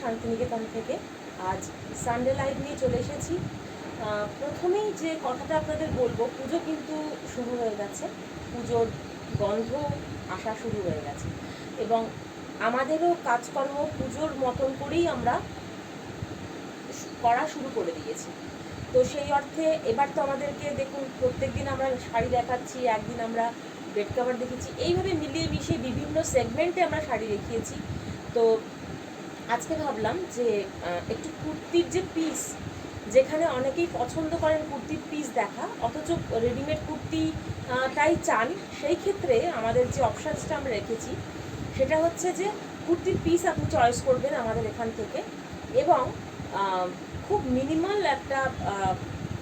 শান্তিনিকেতন থেকে। আজ Sunday live নিয়ে চলে এসেছি। প্রথমেই যে কথাটা আপনাদের বলবো, পুজো কিন্তু শুরু হয়ে গেছে, পুজোর গন্ধ আসা শুরু হয়ে গেছে এবং আমাদেরও কাজকর্ম পুজোর মতন করেই আমরা করা শুরু করে দিয়েছি। তো সেই অর্থে এবার তো আমাদেরকে দেখুন, প্রত্যেক দিন আমরা শাড়ি দেখাচ্ছি, একদিন আমরা বেড কভার দেখেছি, এইভাবে মিলিয়ে মিশিয়ে বিভিন্ন সেগমেন্টে আমরা শাড়ি দেখিয়েছি। তো আজকে ভাবলাম যে একটু কুর্তির যে পিস, যেখানে অনেকেই পছন্দ করেন কুর্তির পিস দেখা, অথচ রেডিমেড কুর্তিটাই চান, সেই ক্ষেত্রে আমাদের যে অপশানসটা আমরা রেখেছি সেটা হচ্ছে যে কুর্তির পিস আপনি চয়েস করবেন আমাদের এখান থেকে এবং খুব মিনিমাল একটা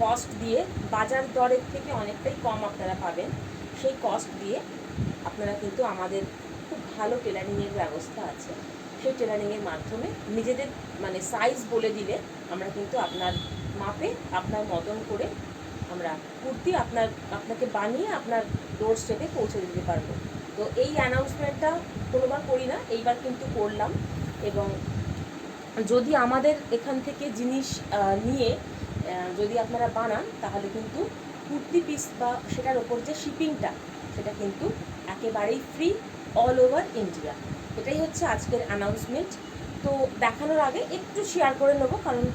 কস্ট দিয়ে, বাজার দরের থেকে অনেকটাই কম আপনারা পাবেন, সেই কস্ট দিয়ে আপনারা কিন্তু আমাদের খুব ভালো টেলারিংয়ের ব্যবস্থা আছে। সেই টেলারিংয়ের মাধ্যমে নিজেদের মানে সাইজ বলে দিলে আমরা কিন্তু আপনার মাপে আপনার মতন করে আমরা কুর্তি আপনাকে বানিয়ে আপনার ডোর স্টেপে পৌঁছে দিতে পারবো। তো এই অ্যানাউন্সমেন্টটা কোনোবার করি না, এইবার কিন্তু করলাম। এবং যদি আমাদের এখান থেকে জিনিস নিয়ে যদি আপনারা বানান, তাহলে কিন্তু কুর্তি পিস বা সেটার ওপর যে শিপিংটা, সেটা কিন্তু একেবারেই ফ্রি অল ওভার ইন্ডিয়া। এটাই হচ্ছে আজকের অ্যানাউন্সমেন্ট। তো দেখানোর আগে একটু শেয়ার করে নেবো, কারণ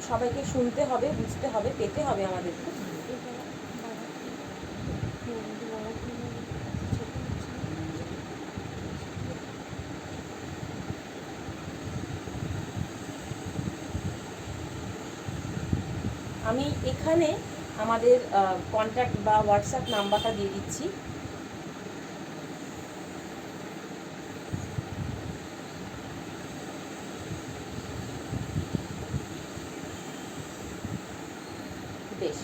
সবাইকে শুনতে হবে, বুঝতে হবে, পেতে হবে আমাদেরকে। আমি এখানে আমাদের কন্ট্যাক্ট বা হোয়াটসঅ্যাপ নাম্বারটা দিয়ে দিচ্ছি। বেশ,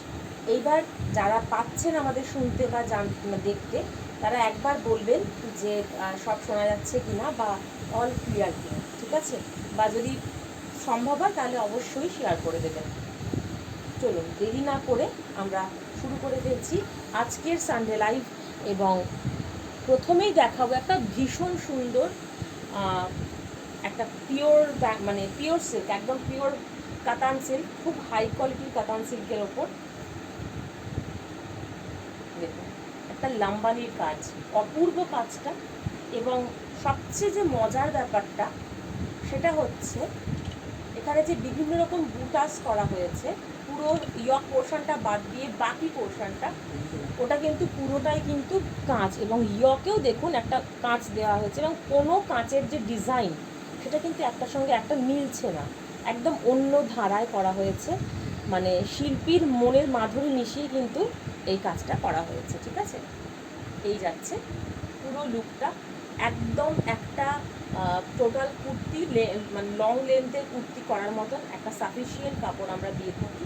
এইবার যারা পাচ্ছেন আমাদের শুনতে বা দেখতে, তারা একবার বলবেন যে সব শোনা যাচ্ছে কিনা বা অল ক্লিয়ার কিনা, ঠিক আছে? বা যদি সম্ভব হয় তাহলে অবশ্যই শেয়ার করে দেবেন। চলুন দেরি না করে আমরা শুরু করে ফেলছি আজকের সানডে লাইভ। এবং প্রথমেই দেখাবো একটা ভীষণ সুন্দর একটা পিওর মানে পিওর সিল্ক, একদম পিওর কাতান সিল্ক, খুব হাই কোয়ালিটির কাতান সিল্কের ওপর দেখুন একটা লাম্বানির কাজ, অপূর্ব কাজটা। এবং সবচেয়ে যে মজার ব্যাপারটা সেটা হচ্ছে এখানে যে বিভিন্ন রকম বুটাস করা হয়েছে, পুরো ইয়ক পোর্শনটা বাদ দিয়ে বাকি পোর্শনটা, ওটা কিন্তু পুরোটাই কিন্তু কাঁচ, এবং ইয়কেও দেখুন একটা কাঁচ দেওয়া হয়েছে, এবং কোনো কাঁচের যে ডিজাইন সেটা কিন্তু একটার সঙ্গে একটা মিলছে না, একদম অন্য ধারায় করা হয়েছে। মানে শিল্পীর মনের মাধুরী মিশিয়ে কিন্তু এই কাজটা করা হয়েছে, ঠিক আছে? এই যাচ্ছে পুরো লুকটা, একদম একটা টোটাল কুর্তি মানে লং লেন্থের কুর্তি করার মতন একটা সাফিসিয়েন্ট কাপড় আমরা দিয়ে থাকি।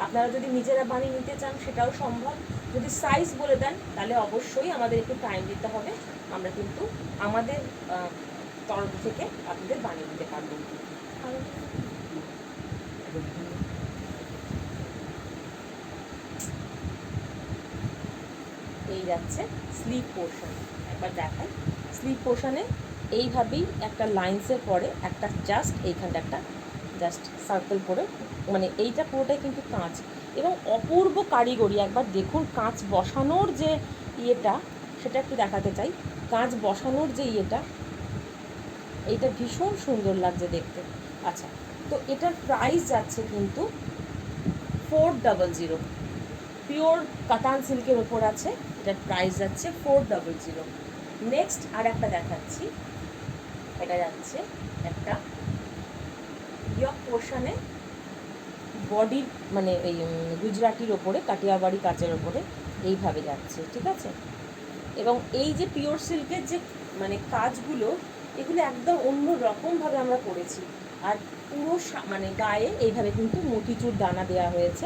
আপনারা যদি নিজেরা বানিয়ে নিতে চান সেটাও সম্ভব। যদি সাইজ বলে দেন তাহলে অবশ্যই আমাদের একটু টাইম দিতে হবে, আমরা কিন্তু আমাদের তরফ থেকে আপনাদের বানিয়ে দিতে পারবো। এই যাচ্ছে স্লিভ পোর্শন, একবার দেখাই। স্লিভ পোর্শনে এইভাবেই একটা লাইন্সের পরে একটা জাস্ট এইখানটা একটা জাস্ট সার্কেল করে, মানে এইটা পুরোটাই কিন্তু কাঁচ এবং অপূর্ব কারিগরি। একবার দেখুন কাঁচ বসানোর যে ইয়েটা, সেটা একটু দেখাতে চাই। কাঁচ বসানোর যে ইয়েটা, এইটা ভীষণ সুন্দর লাগছে দেখতে। আচ্ছা, তো এটার প্রাইস যাচ্ছে কিন্তু 400। পিওর কাতান সিল্কের ওপর আছে, এটার প্রাইস যাচ্ছে 400। নেক্সট আর একটা দেখাচ্ছি, এটা যাচ্ছে একটা ইয়ক পোর্শনে বডির মানে এই গুজরাটির ওপরে, কাটিয়াবাড়ি কাচের ওপরে এইভাবে যাচ্ছে, ঠিক আছে? এবং এই যে পিওর সিল্কের যে মানে কাজগুলো, এগুলো একদম অন্য রকমভাবে আমরা করেছি। আর পুরো মানে গায়ে এইভাবে কিন্তু মতিচুর দানা দেওয়া হয়েছে,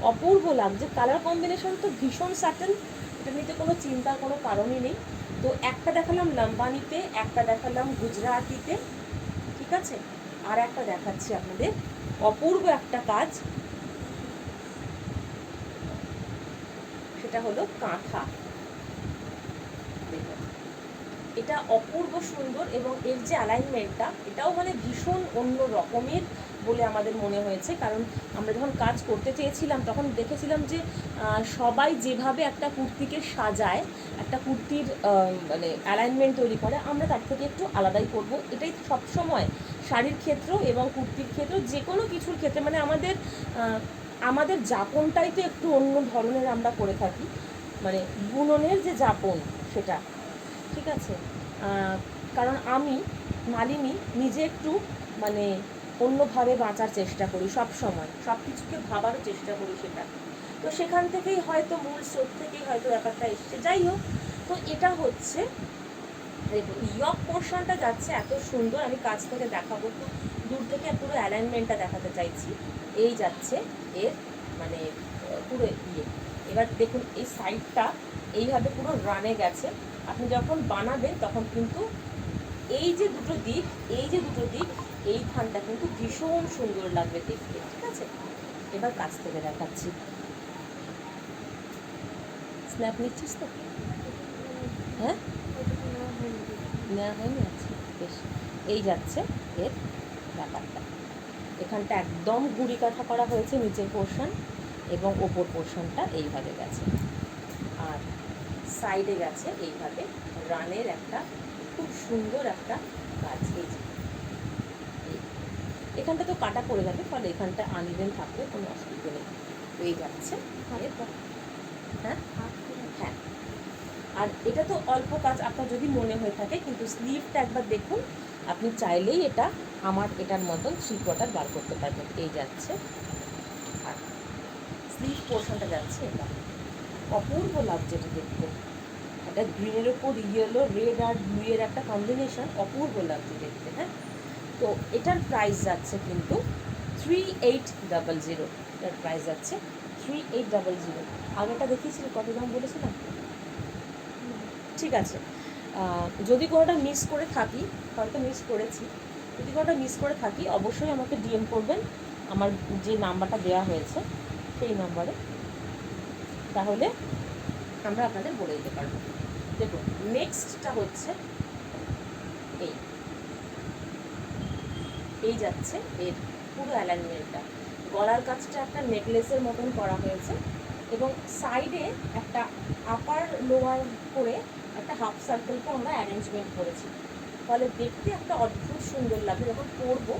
অপূর্ব লাগছে। কালার কম্বিনেশন তো ভীষণ স্যাটেল, এটা নিতে কোনো চিন্তার কোনো কারণই নেই। তো একটা দেখালাম লাম্বানিতে, একটা দেখালাম গুজরাটিতে, ঠিক আছে? আর একটা দেখাচ্ছি আপনাদের অপূর্ব একটা কাজ, সেটা হলো কাঁথা। দেখুন এটা অপূর্ব সুন্দর, এবং এর যে অ্যালাইনমেন্টটা এটাও মানে ভীষণ অন্য রকমের বলে আমাদের মনে হয়েছে। কারণ আমরা যখন কাজ করতে চেয়েছিলাম তখন দেখেছিলাম যে সবাই যেভাবে একটা কুর্তিকে সাজায়, একটা কুর্তির মানে অ্যালাইনমেন্ট তৈরি করে, আমরা তার থেকে একটু আলাদাই করব। এটাই সবসময় শাড়ির ক্ষেত্রেও এবং কুর্তির ক্ষেত্রেও, যে কোনো কিছুর ক্ষেত্রে মানে আমাদের যাপনটাই তো একটু অন্য ধরনের আমরা করে থাকি, মানে বুননের যে যাপন সেটা, ঠিক আছে। কারণ আমি মালিনী নিজে একটু মানে অন্যভাবে বাঁচার চেষ্টা করি, সব সময় সব কিছুকে ভাবারও চেষ্টা করি সেটা। তো সেখান থেকেই হয়তো মূল স্রোত থেকেই হয়তো ব্যাপারটা এসছে। যাই হোক, তো এটা হচ্ছে দেখুন ইয়ক পোর্শনটা যাচ্ছে এত সুন্দর, আমি কাছ থেকে দেখাবো, দূর থেকে পুরো অ্যালাইনমেন্টটা দেখাতে চাইছি। এই যাচ্ছে এর মানে পুরো ইয়ে। এবার দেখুন এই সাইডটা এইভাবে পুরো রানে গেছে। আপনি যখন বানাবেন তখন কিন্তু এই যে দুটো দিক এইখানটা কিন্তু ভীষণ সুন্দর লাগবে দেখতে, ঠিক আছে। এবার কাছ থেকে দেখাচ্ছি। স্ন্যাপ নিচ্ছিস তো? হ্যাঁ, নেওয়া হয়নি, আচ্ছা বেশ। এই যাচ্ছে এর ব্যাপারটা, এখানটা একদম ঘুড়ি কাঁথা করা হয়েছে নিচের পোর্শন, এবং ওপর পোর্শনটা এইভাবে গেছে, আর সাইডে গেছে এইভাবে রানের একটা খুব সুন্দর একটা কাজ। এই যে এখানটা তো কাটা পড়ে যাবে, ফলে এখানটা আনইভেন থাকবে, কোনো অসুবিধা নেই। এই যাচ্ছে হ্যাঁ হ্যাঁ। আর এটা তো অল্প কাজ আপনার যদি মনে হয়ে থাকে, কিন্তু স্লিভটা একবার দেখুন, আপনি চাইলেই এটা আমার এটার মতন 3/4 বার করতে পারবেন। এই যাচ্ছে, আর স্লিভ পোর্শনটা যাচ্ছে এটা। অপূর্ব লাগছে এটা দেখতে, এটা গ্রিনের ওপর ইয়েলো, রেড আর ব্লু এর একটা কম্বিনেশন, অপূর্ব লাগছে দেখতে। হ্যাঁ, তো এটার প্রাইস যাচ্ছে কিন্তু 3800। এটার প্রাইস যাচ্ছে 3800। আগেটা দেখিয়েছিল কত দাম বলেছিলাম? ঠিক আছে, যদি কোনোটা মিস করে থাকি, হয়তো মিস করেছি, যদি কোনোটা মিস করে থাকি অবশ্যই আমাকে ডিএম করবেন আমার যে নাম্বারটা দেওয়া হয়েছে সেই নাম্বারে, তাহলে আমরা আপনাদের বলে দিতে পারবো। দেখুন নেক্সটটা হচ্ছে এই যাচ্ছে এর পুরো অ্যালাইনমেন্টটা। গলার কাছটা একটা নেকলেসের মতন করা হয়েছে, এবং সাইডে একটা আপার লোয়ার করে একটা হাফ সার্কেলকে আমরা অ্যারেঞ্জমেন্ট করেছি, ফলে দেখতে একটা অদ্ভুত সুন্দর লাগবে। যখন পরবো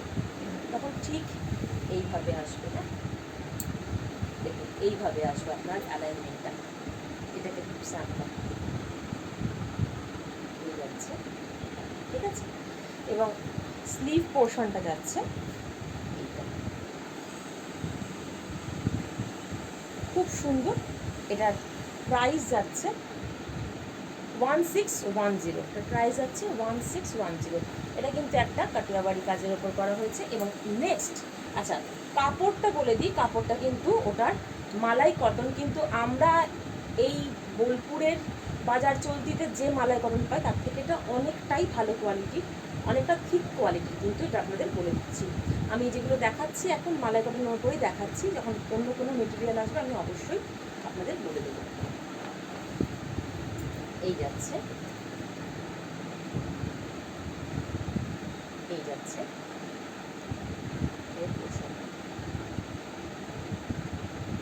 তখন ঠিক এইভাবে আসবে। হ্যাঁ, দেখুন এইভাবে আসবে আপনার অ্যালাইনমেন্টটা। এটাকে খুব স্যাম্পল হয়ে যাচ্ছে, ঠিক আছে। এবং স্লিভ পোর্শনটা যাচ্ছে এইটা, খুব সুন্দর। এটার প্রাইস যাচ্ছে 1610। এটার প্রাইস যাচ্ছে 1610। এটা কিন্তু একটা কাটিয়াবাড়ি কাজের ওপর করা হয়েছে। এবং নেক্সট, আচ্ছা কাপড়টা বলে দিই, কাপড়টা কিন্তু ওটার মালাই কটন, কিন্তু আমরা এই বোলপুরের বাজার চলতিতে যে মালাই কটন পাই তার থেকে এটা অনেকটাই ভালো কোয়ালিটি, অনেকটা থিক কোয়ালিটি, কিন্তু এটা আপনাদের বলে দিচ্ছি। আমি যেগুলো দেখাচ্ছি এখন মালাই কটনের ওপরেই দেখাচ্ছি, যখন অন্য কোনো মেটেরিয়াল আসবে আমি অবশ্যই আপনাদের বলে দেবো। এই যাচ্ছে, এই যাচ্ছে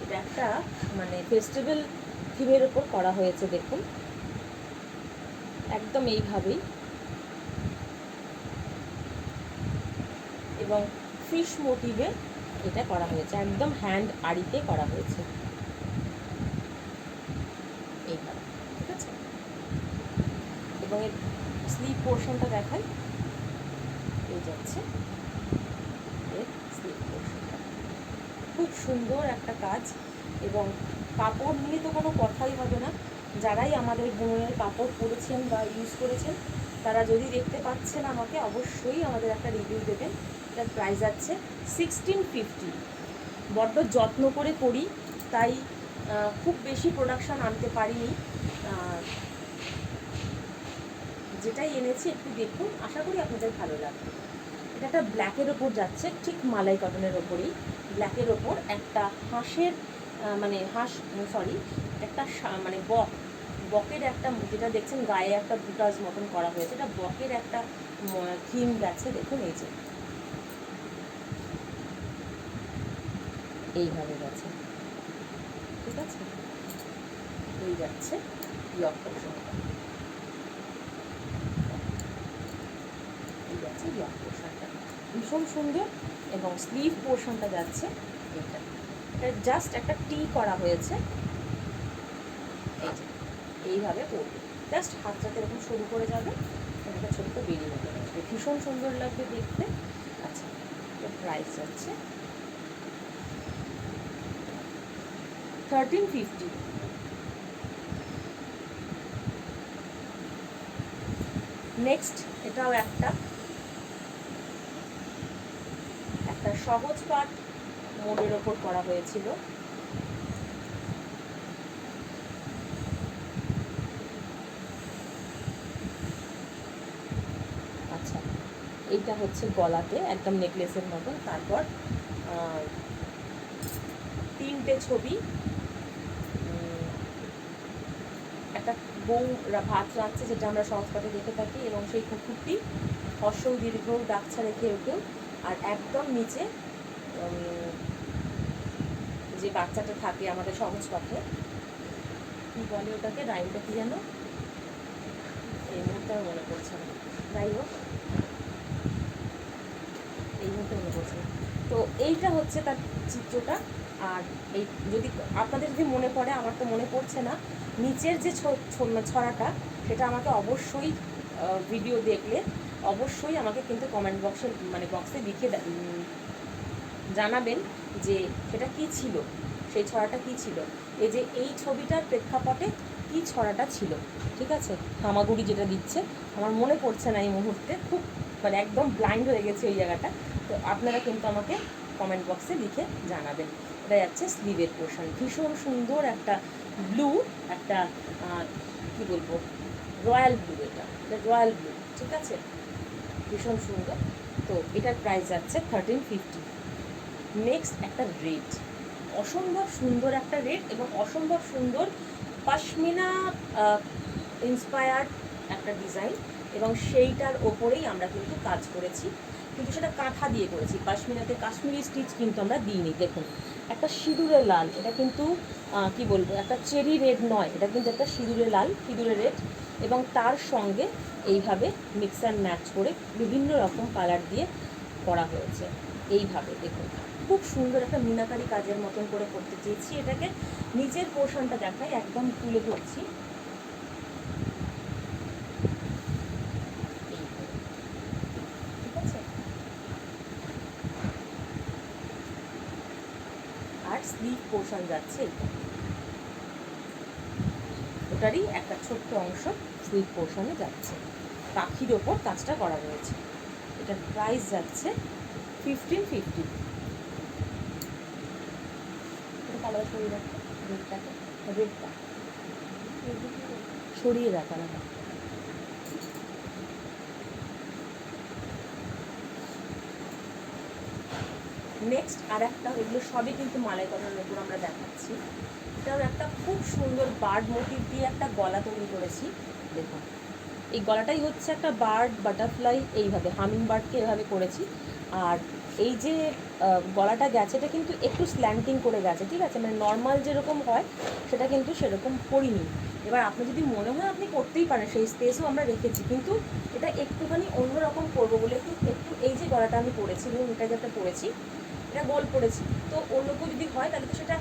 এটা একটা মানে ফেস্টিভ্যাল থিমের উপর করা হয়েছে। দেখুন একদম এইভাবেই, এবং ফিশ মোটিভে এটা করা হয়েছে, একদম হ্যান্ড আড়িতে করা হয়েছে এইভাবে, ঠিক আছে। এবং এর স্লিভ পোর্শনটা দেখাই, এই যাচ্ছে এর স্লিভ পোর্শনটা, খুব সুন্দর একটা কাজ। এবং কাপড় নিয়ে তো কোনো কথাই হবে না, যারাই আমাদের বুননের কাপড় পরেছেন বা ইউজ করেছেন তারা যদি দেখতে পাচ্ছেন আমাকে অবশ্যই আমাদের একটা রিভিউ দেবেন। এটার প্রাইস যাচ্ছে 1650। বড্ড যত্ন করে করি, তাই খুব বেশি প্রোডাকশান আনতে পারিনি, যেটাই এনেছি একটু দেখুন, আশা করি আপনাদের ভালো লাগবে। এটা একটা ব্ল্যাকের ওপর যাচ্ছে, ঠিক মালাই কটনের ওপরেই ব্ল্যাকের ওপর একটা হাঁসের মানে একটা মানে বক, বকের একটা, যেটা দেখছেন গায়ে একটা বুটাস মতন করা হয়েছে, এটা বকের একটা থিম গেছে। দেখুন এই যে এইভাবে গেছে, ঠিক আছে। এই যাচ্ছে ইয়ক পোর্শনটা, এই যাচ্ছে ইয়ক পোর্শনটা, ভীষণ সুন্দর। এবং স্লিভ পোর্শনটা যাচ্ছে এটা, এটা জাস্ট একটা টি করা হয়েছে, এই যে এইভাবে পড়বে, জাস্ট হাতটাতে এরকম শুরু করে যাবে, এটা ছোট্ট বেরিয়ে যাবে, ভীষণ সুন্দর লাগবে দেখতে। আচ্ছা, এটা প্রাইস যাচ্ছে 1350। নেক্সট এটাও একটা সহজ পাট মোডের ওপর করা হয়েছিল। আচ্ছা, এইটা হচ্ছে গলাতে একদম নেকলেসের মতন, তারপর 3টে ছবি, একটা বউ ভাত রাখছে যেটা আমরা সহজ পাঠে দেখে থাকি, এবং সেই কুকুরটি হর্ষৌ দীর্ঘ ডাকছা রেখে ওকেও, আর একদম নিচে যে বাচ্চাটা থাকে আমাদের সহজ পাঠে, কি বলে ওটাকে, রাইমটা কি যেন এই মুহূর্তে মনে পড়ছে না, যাই হোক এই মুহূর্তে মনে পড়ছে না। তো এইটা হচ্ছে তার চিত্রটা। আর এই যদি আপনাদের যদি মনে পড়ে, আমার তো মনে পড়ছে না, নিচের যে ছড়াটা সেটা আমাকে অবশ্যই ভিডিও দেখলে অবশ্যই আমাকে কিন্তু কমেন্ট বক্সে লিখে জানাবেন যে সেটা কি ছিল, সেই ছড়াটা কি ছিল, এই যে এই ছবিটার প্রেক্ষাপটে কি ছড়াটা ছিল, ঠিক আছে। হামাগুড়ি যেটা দিচ্ছে, আমার মনে পড়ছে না এই মুহূর্তে, খুব একদম ব্লাইন্ড হয়ে গেছে ওই জায়গাটা। তো আপনারা কিন্তু আমাকে কমেন্ট বক্সে লিখে জানাবেন। এটা যাচ্ছে স্লিভের পোর্শন, ভীষণ সুন্দর একটা ব্লু, একটা কি বলবো, রয়্যাল ব্লু, এটা রয়্যাল ব্লু, ঠিক আছে, ভীষণ সুন্দর। তো এটার প্রাইস যাচ্ছে 1350। নেক্সট একটা রেড, অসম্ভব সুন্দর একটা রেড, এবং অসম্ভব সুন্দর পশমিনা ইন্সপায়ার্ড একটা ডিজাইন, এবং সেইটার ওপরেই আমরা কিন্তু কাজ করেছি, কিন্তু সেটা কাঁথা দিয়ে করেছি, পশমিনাতে কাশ্মীরি স্টিচ কিন্তু আমরা দিইনি। দেখুন একটা সিঁদুরে লাল, এটা কিন্তু কি বলবো, একটা চেরি রেড নয়, এটা কিন্তু একটা সিঁদুরে লাল, সিঁদুরে রেড, এবং তার সঙ্গে এইভাবে মিক্স অ্যান্ড ম্যাচ করে বিভিন্ন রকম কালার দিয়ে করা হয়েছে। এইভাবে দেখুন খুব সুন্দর একটা মিনাকারি কাজের মতন করে করতে চেয়েছি এটাকে। নিচের পোর্শনটা দেখাই, একদম তুলে ধরছি, ঠিক আছে। আর স্লিভ পোর্শন যাচ্ছে এইটা, ওটারই একটা ছোট্ট অংশ স্লিভ পোর্শনে যাচ্ছে, পাখির ওপর কাজটা করা রয়েছে। এটার প্রাইস যাচ্ছে 1550। কালার সরিয়ে রাখো, রেডটাকে, রেডটা সরিয়ে রাখা না। নেক্সট আর একটা, এগুলো সবই কিন্তু মালাই কটনের উপর আমরা দেখাচ্ছি। এটাও একটা খুব সুন্দর বার্ড মোটিভ দিয়ে একটা গলা তৈরি করেছি। দেখুন এই গলাটাই হচ্ছে একটা বার্ড, বাটারফ্লাই, এইভাবে হামিং বার্ডকে এভাবে করেছি। আর এই যে গলাটা গেছে এটা কিন্তু একটু স্ল্যান্টিং করে গেছে, ঠিক আছে, মানে নর্মাল যেরকম হয় সেটা কিন্তু সেরকম করিনি। এবার আপনি যদি মনে হয় আপনি করতেই পারেন, সেই স্পেসও আমরা রেখেছি, কিন্তু এটা একটুখানি অন্যরকম করবো বলে একটু এই যে গলাটা আমি করেছি, এবং এটা যেটা করেছি এটা গোল করেছি, তো অন্য কেউ যদি হয় তাহলে তো সেটা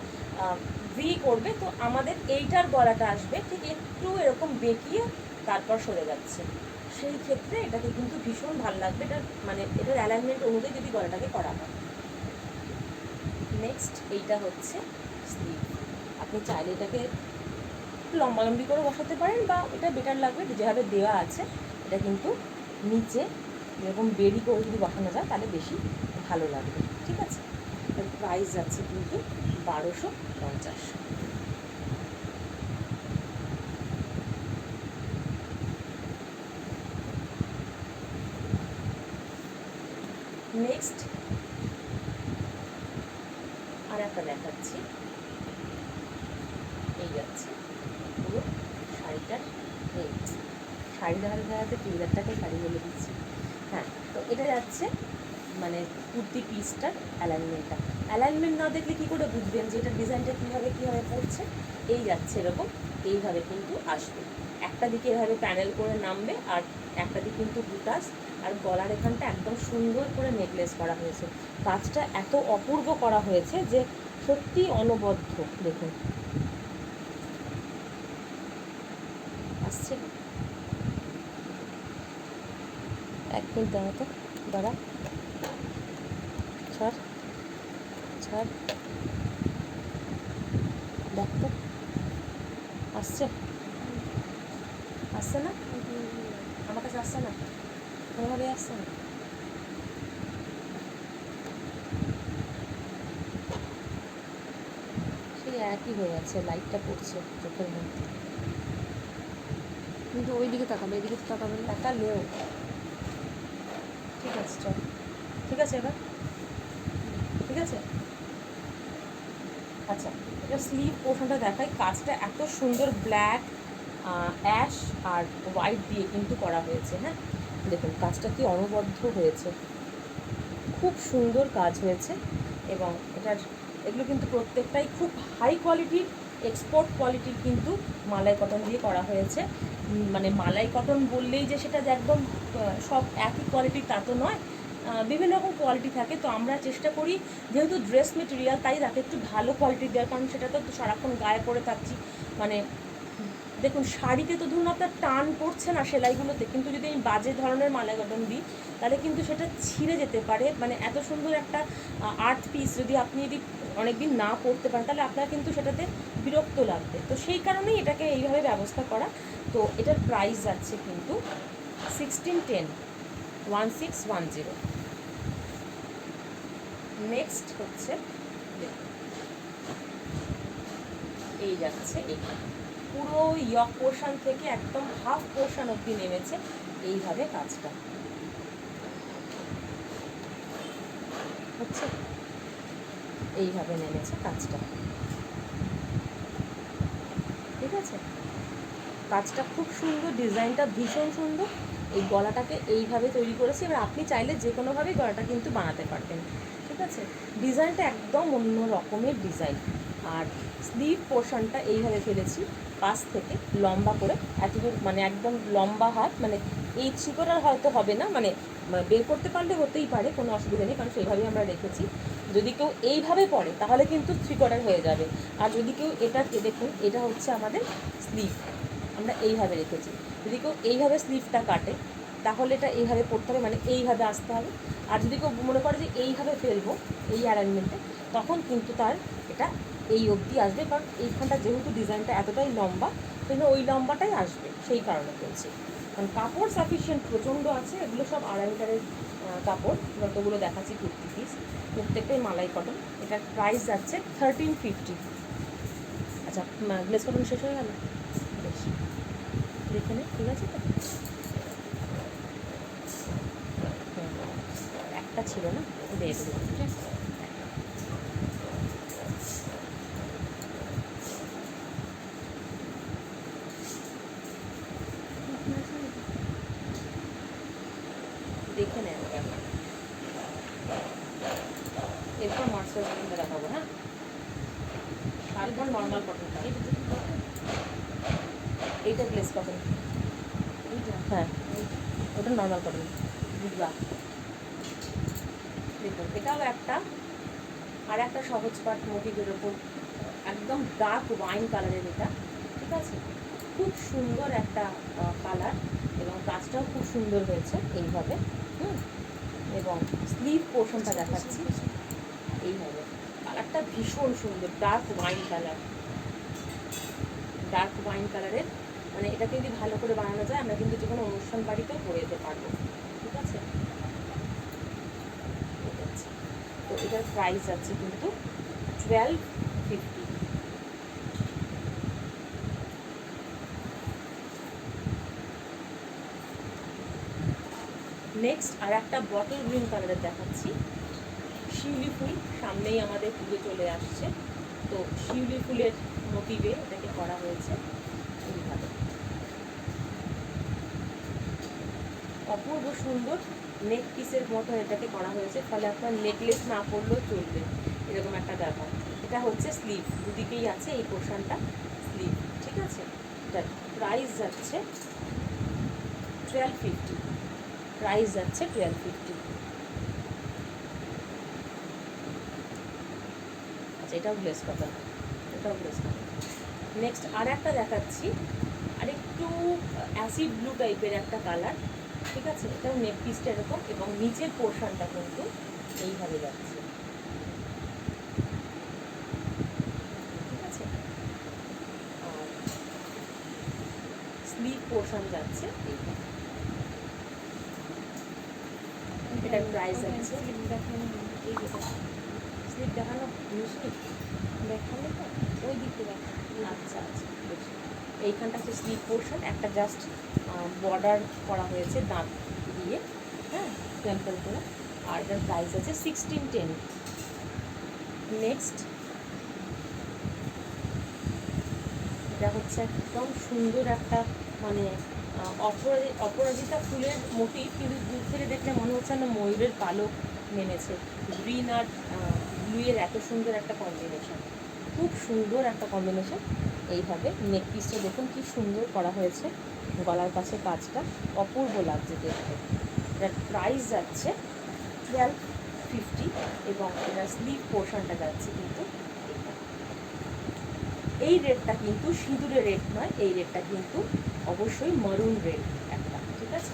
ভি করবে, তো আমাদের এইটার গলাটা আসবে ঠিক একটু এরকম বেঁকিয়ে তারপর সরে যাচ্ছে, সেই ক্ষেত্রে এটাকে কিন্তু ভীষণ ভালো লাগবে, এটা এটার অ্যালাইনমেন্ট অনুযায়ী যদি গলাটাকে করা হয়। নেক্সট এইটা হচ্ছে স্লিভ, আপনি চাইলে এটাকে লম্বালম্বি করে বসাতে পারেন, বা এটা বেটার লাগবে যেভাবে দেওয়া আছে, এটা কিন্তু নিচে এরকম বেরি করে যদি বসানো যায় তাহলে বেশি ভালো লাগবে, ঠিক আছে। এর প্রাইস যাচ্ছে কিন্তু 1250। নেক্সট আর একটা দেখাচ্ছি, এই যাচ্ছে পুরো শাড়ি দেখাতে দেখাতে চুড়িদারটাকে শাড়ি বলে দিচ্ছি। হ্যাঁ, তো এটা যাচ্ছে মানে কুর্তি পিসটার অ্যালাইনমেন্ট না দেখলে কী করে বুঝবেন যে এটা ডিজাইনটা কীভাবে পড়ছে। এই যাচ্ছে এরকম, এইভাবে কিন্তু আসবে, একটা দিকে এভাবে প্যানেল করে নামবে, আর একটা দিকে কিন্তু বুটাস, আর গলার এখানটা একদম সুন্দর করে নেকলেস করা হয়েছে। কাজটা এত অপূর্ব করা হয়েছে যে সত্যি অনবদ্য। দেখুন আসছে, এক মিনিট দাঁড়া তো, দাঁড়া, ছাড় ছাড়, দেখ তো আসছে, আসছে না? আমার কাছে আসছে না, কোনোভাবে আসছে না। সেই একই হয়ে যাচ্ছে, লাইটটা পড়ছে চোখের মধ্যে। কিন্তু ওই দিকে তাকাবে, এদিকে তো তাকাবে না। তাকালেও ঠিক আছে, চল, ঠিক আছে এবার, ঠিক আছে। আচ্ছা, এটা স্লিভ পোর্শনটা দেখাই। কাজটা এত সুন্দর ব্ল্যাক, অ্যাশ আর হোয়াইট দিয়ে কিন্তু করা হয়েছে। হ্যাঁ, দেখুন কাজটা কি অনবদ্য হয়েছে, খুব সুন্দর কাজ হয়েছে। এবং এগুলো কিন্তু প্রত্যেকটাই খুব হাই কোয়ালিটির, এক্সপোর্ট কোয়ালিটির কিন্তু মালাই কটন দিয়ে করা হয়েছে। মানে মালাই কটন বললেই যে সেটা যে একদম সব একই কোয়ালিটির তা তো নয়, বিভিন্ন রকম কোয়ালিটি থাকে। তো আমরা চেষ্টা করি যেহেতু ড্রেস মেটেরিয়াল, তাই তাকে একটু ভালো কোয়ালিটির দেওয়ার, কারণ সেটা তো সারাক্ষণ গায়ে পরে থাকছি। মানে দেখুন শাড়িতে তো ধরুন আপনার টান পড়ছে না সেলাইগুলোতে, কিন্তু যদি আমি বাজে ধরনের মালাই কটন দিই তাহলে কিন্তু সেটা ছিঁড়ে যেতে পারে। মানে এত সুন্দর একটা আর্ট পিস যদি আপনি অনেকদিন না পরতে পারেন তাহলে আপনার কিন্তু সেটাতে বিরক্ত লাগবে। তো সেই কারণেই এটাকে এইভাবে ব্যবস্থা করা। তো এটার প্রাইস যাচ্ছে কিন্তু 1610, 1610। নেক্সট হচ্ছে এই যাচ্ছে, এই পুরো ইয়ক পোর্শন থেকে একদম হাফ পোর্শন অবধি নেমেছে এইভাবে কাজটা হচ্ছে, এইভাবে নেমেছে কাজটা, ঠিক আছে। কাজটা খুব সুন্দর, ডিজাইনটা ভীষণ সুন্দর। এই গলাটাকে এইভাবে তৈরি করেছি। এবার আপনি চাইলে যে কোনোভাবেই গলাটা কিন্তু বানাতে পারবেন, ঠিক আছে। ডিজাইনটা একদম অন্য রকমের ডিজাইন। আর স্লিভ পোর্শনটা এইভাবে ফেলেছি পাশ থেকে লম্বা করে, এতদূর মানে একদম লম্বা হাত, মানে এই চিকোটার হয়তো হবে না, মানে বের করতে পারলে হতেই পারে, কোনো অসুবিধা নেই, কারণ সেইভাবেই আমরা রেখেছি। যদি কেউ এইভাবে পরে তাহলে কিন্তু 3/4 হয়ে যাবে। আর যদি কেউ এটাকে দেখুন, এটা হচ্ছে আমাদের স্লিভ, আমরা এইভাবে রেখেছি। যদি কেউ এইভাবে স্লিভটা কাটে তাহলে এটা এইভাবে পড়তে হবে, মানে এইভাবে আসতে হবে। আর যদি কেউ মনে করে যে এইভাবে ফেলবো এই অ্যারেঞ্জমেন্টে, তখন কিন্তু তার এটা এই অবধি আসবে, কারণ এইখানটা যেহেতু ডিজাইনটা এতটাই লম্বা, সেজন্য ওই লম্বাটাই আসবে, সেই কারণে বলছি। কারণ কাপড় সাফিসিয়েন্ট প্রচণ্ড আছে। এগুলো সব 2.5 মিটারের কাপড়, যতগুলো দেখাচ্ছি কুর্তি পিস, প্রত্যেকটাই মালাই কটন। এটার প্রাইস যাচ্ছে 1350। আচ্ছা, গ্লেস কটন শেষ হয়ে গেল, বেশ দেখে নে, ঠিক আছে। তো একটা ছিল না, দিয়ে দেবো, ঠিক আছে। দেখে নেন ব্যাপার, এরপর মার্সাল কটনটা দেখাবো। হ্যাঁ, তারপর নর্মাল কটনটা। এইটা গ্লেস কটন, হ্যাঁ ওটা নর্মাল কটন। বুঝবা, দেখুন এটাও একটা, আর একটা সহজ পাট মোটিভের ওপর একদম ডার্ক ওয়াইন কালারের এটা, ঠিক আছে। খুব সুন্দর একটা কালার, এবং কাজটাও খুব সুন্দর হয়েছে এইভাবে। এবং স্লিভ পোর্শনটা দেখাচ্ছি এইভাবে, কালারটা ভীষণ সুন্দর, dark wine colour, dark wine কালারের। মানে এটাকে যদি ভালো করে বানানো যায় আমরা কিন্তু যে কোনো অনুষ্ঠান বাড়িতেও পরে যেতে পারবো, ঠিক আছে। তো এটার প্রাইস আছে কিন্তু 1250। নেক্সট আর একটা বটল গ্রিন কালারের দেখাচ্ছি। শিউলি ফুল, সামনেই আমাদের পুজো চলে আসছে, তো শিউলি ফুলের মোটিভে এটাকে করা হয়েছে এইভাবে। অপূর্ব সুন্দর নেক পিসের মতো এটাকে করা হয়েছে, ফলে আপনার নেকলেস না পরলেও চলবে, এরকম একটা ব্যাপার। এটা হচ্ছে স্লিভ, দুদিকেই আছে এই পোর্শনটা স্লিভ, ঠিক আছে। এটার প্রাইস যাচ্ছে 1250, প্রাইস যাচ্ছে 1250। আচ্ছা, এটাও গ্লেস কটন, এটাও গ্লেস কটন। নেক্সট আর একটা দেখাচ্ছি, আর একটু অ্যাসিড ব্লু টাইপের একটা কালার, ঠিক আছে। এটাও নেক পিসটা এরকম, এবং নিচের পোর্শনটা কিন্তু এইভাবে যাচ্ছে, ঠিক আছে। আর স্লিভ পোর্শন যাচ্ছে এইভাবে। এটার প্রাইস আছে, স্লিভ দেখানো মিশনি, দেখালে তো ওই দিকে দেখা। আচ্ছা আচ্ছা, বুঝছি। এইখানটা হচ্ছে স্লিভ পোর্শন, একটা জাস্ট বর্ডার করা হয়েছে দাঁত দিয়ে, হ্যাঁ, টেম্পল করে। আর এটার প্রাইস আছে 1610। নেক্সট এটা হচ্ছে একদম সুন্দর একটা মানে অপরাজিতা ফুলের মোটিভ, কিন্তু দূর থেকে দেখলে মনে হচ্ছে না ময়ূরের পালক নেমেছে। গ্রিন আর ব্লুয়ের এত সুন্দর একটা কম্বিনেশন, খুব সুন্দর একটা কম্বিনেশন। এইভাবে নেক পিসটা দেখুন কি সুন্দর করা হয়েছে, গলার কাছে কাজটা অপূর্ব লাগছে দেখতে। এটার প্রাইস যাচ্ছে 1250, এবং এটার স্লিভ পোর্শনটা যাচ্ছে কিন্তু এই রেডটা কিন্তু সিঁদুরের রেড নয়, এই রেডটা কিন্তু অবশ্যই মারুন রেড একটা, ঠিক আছে।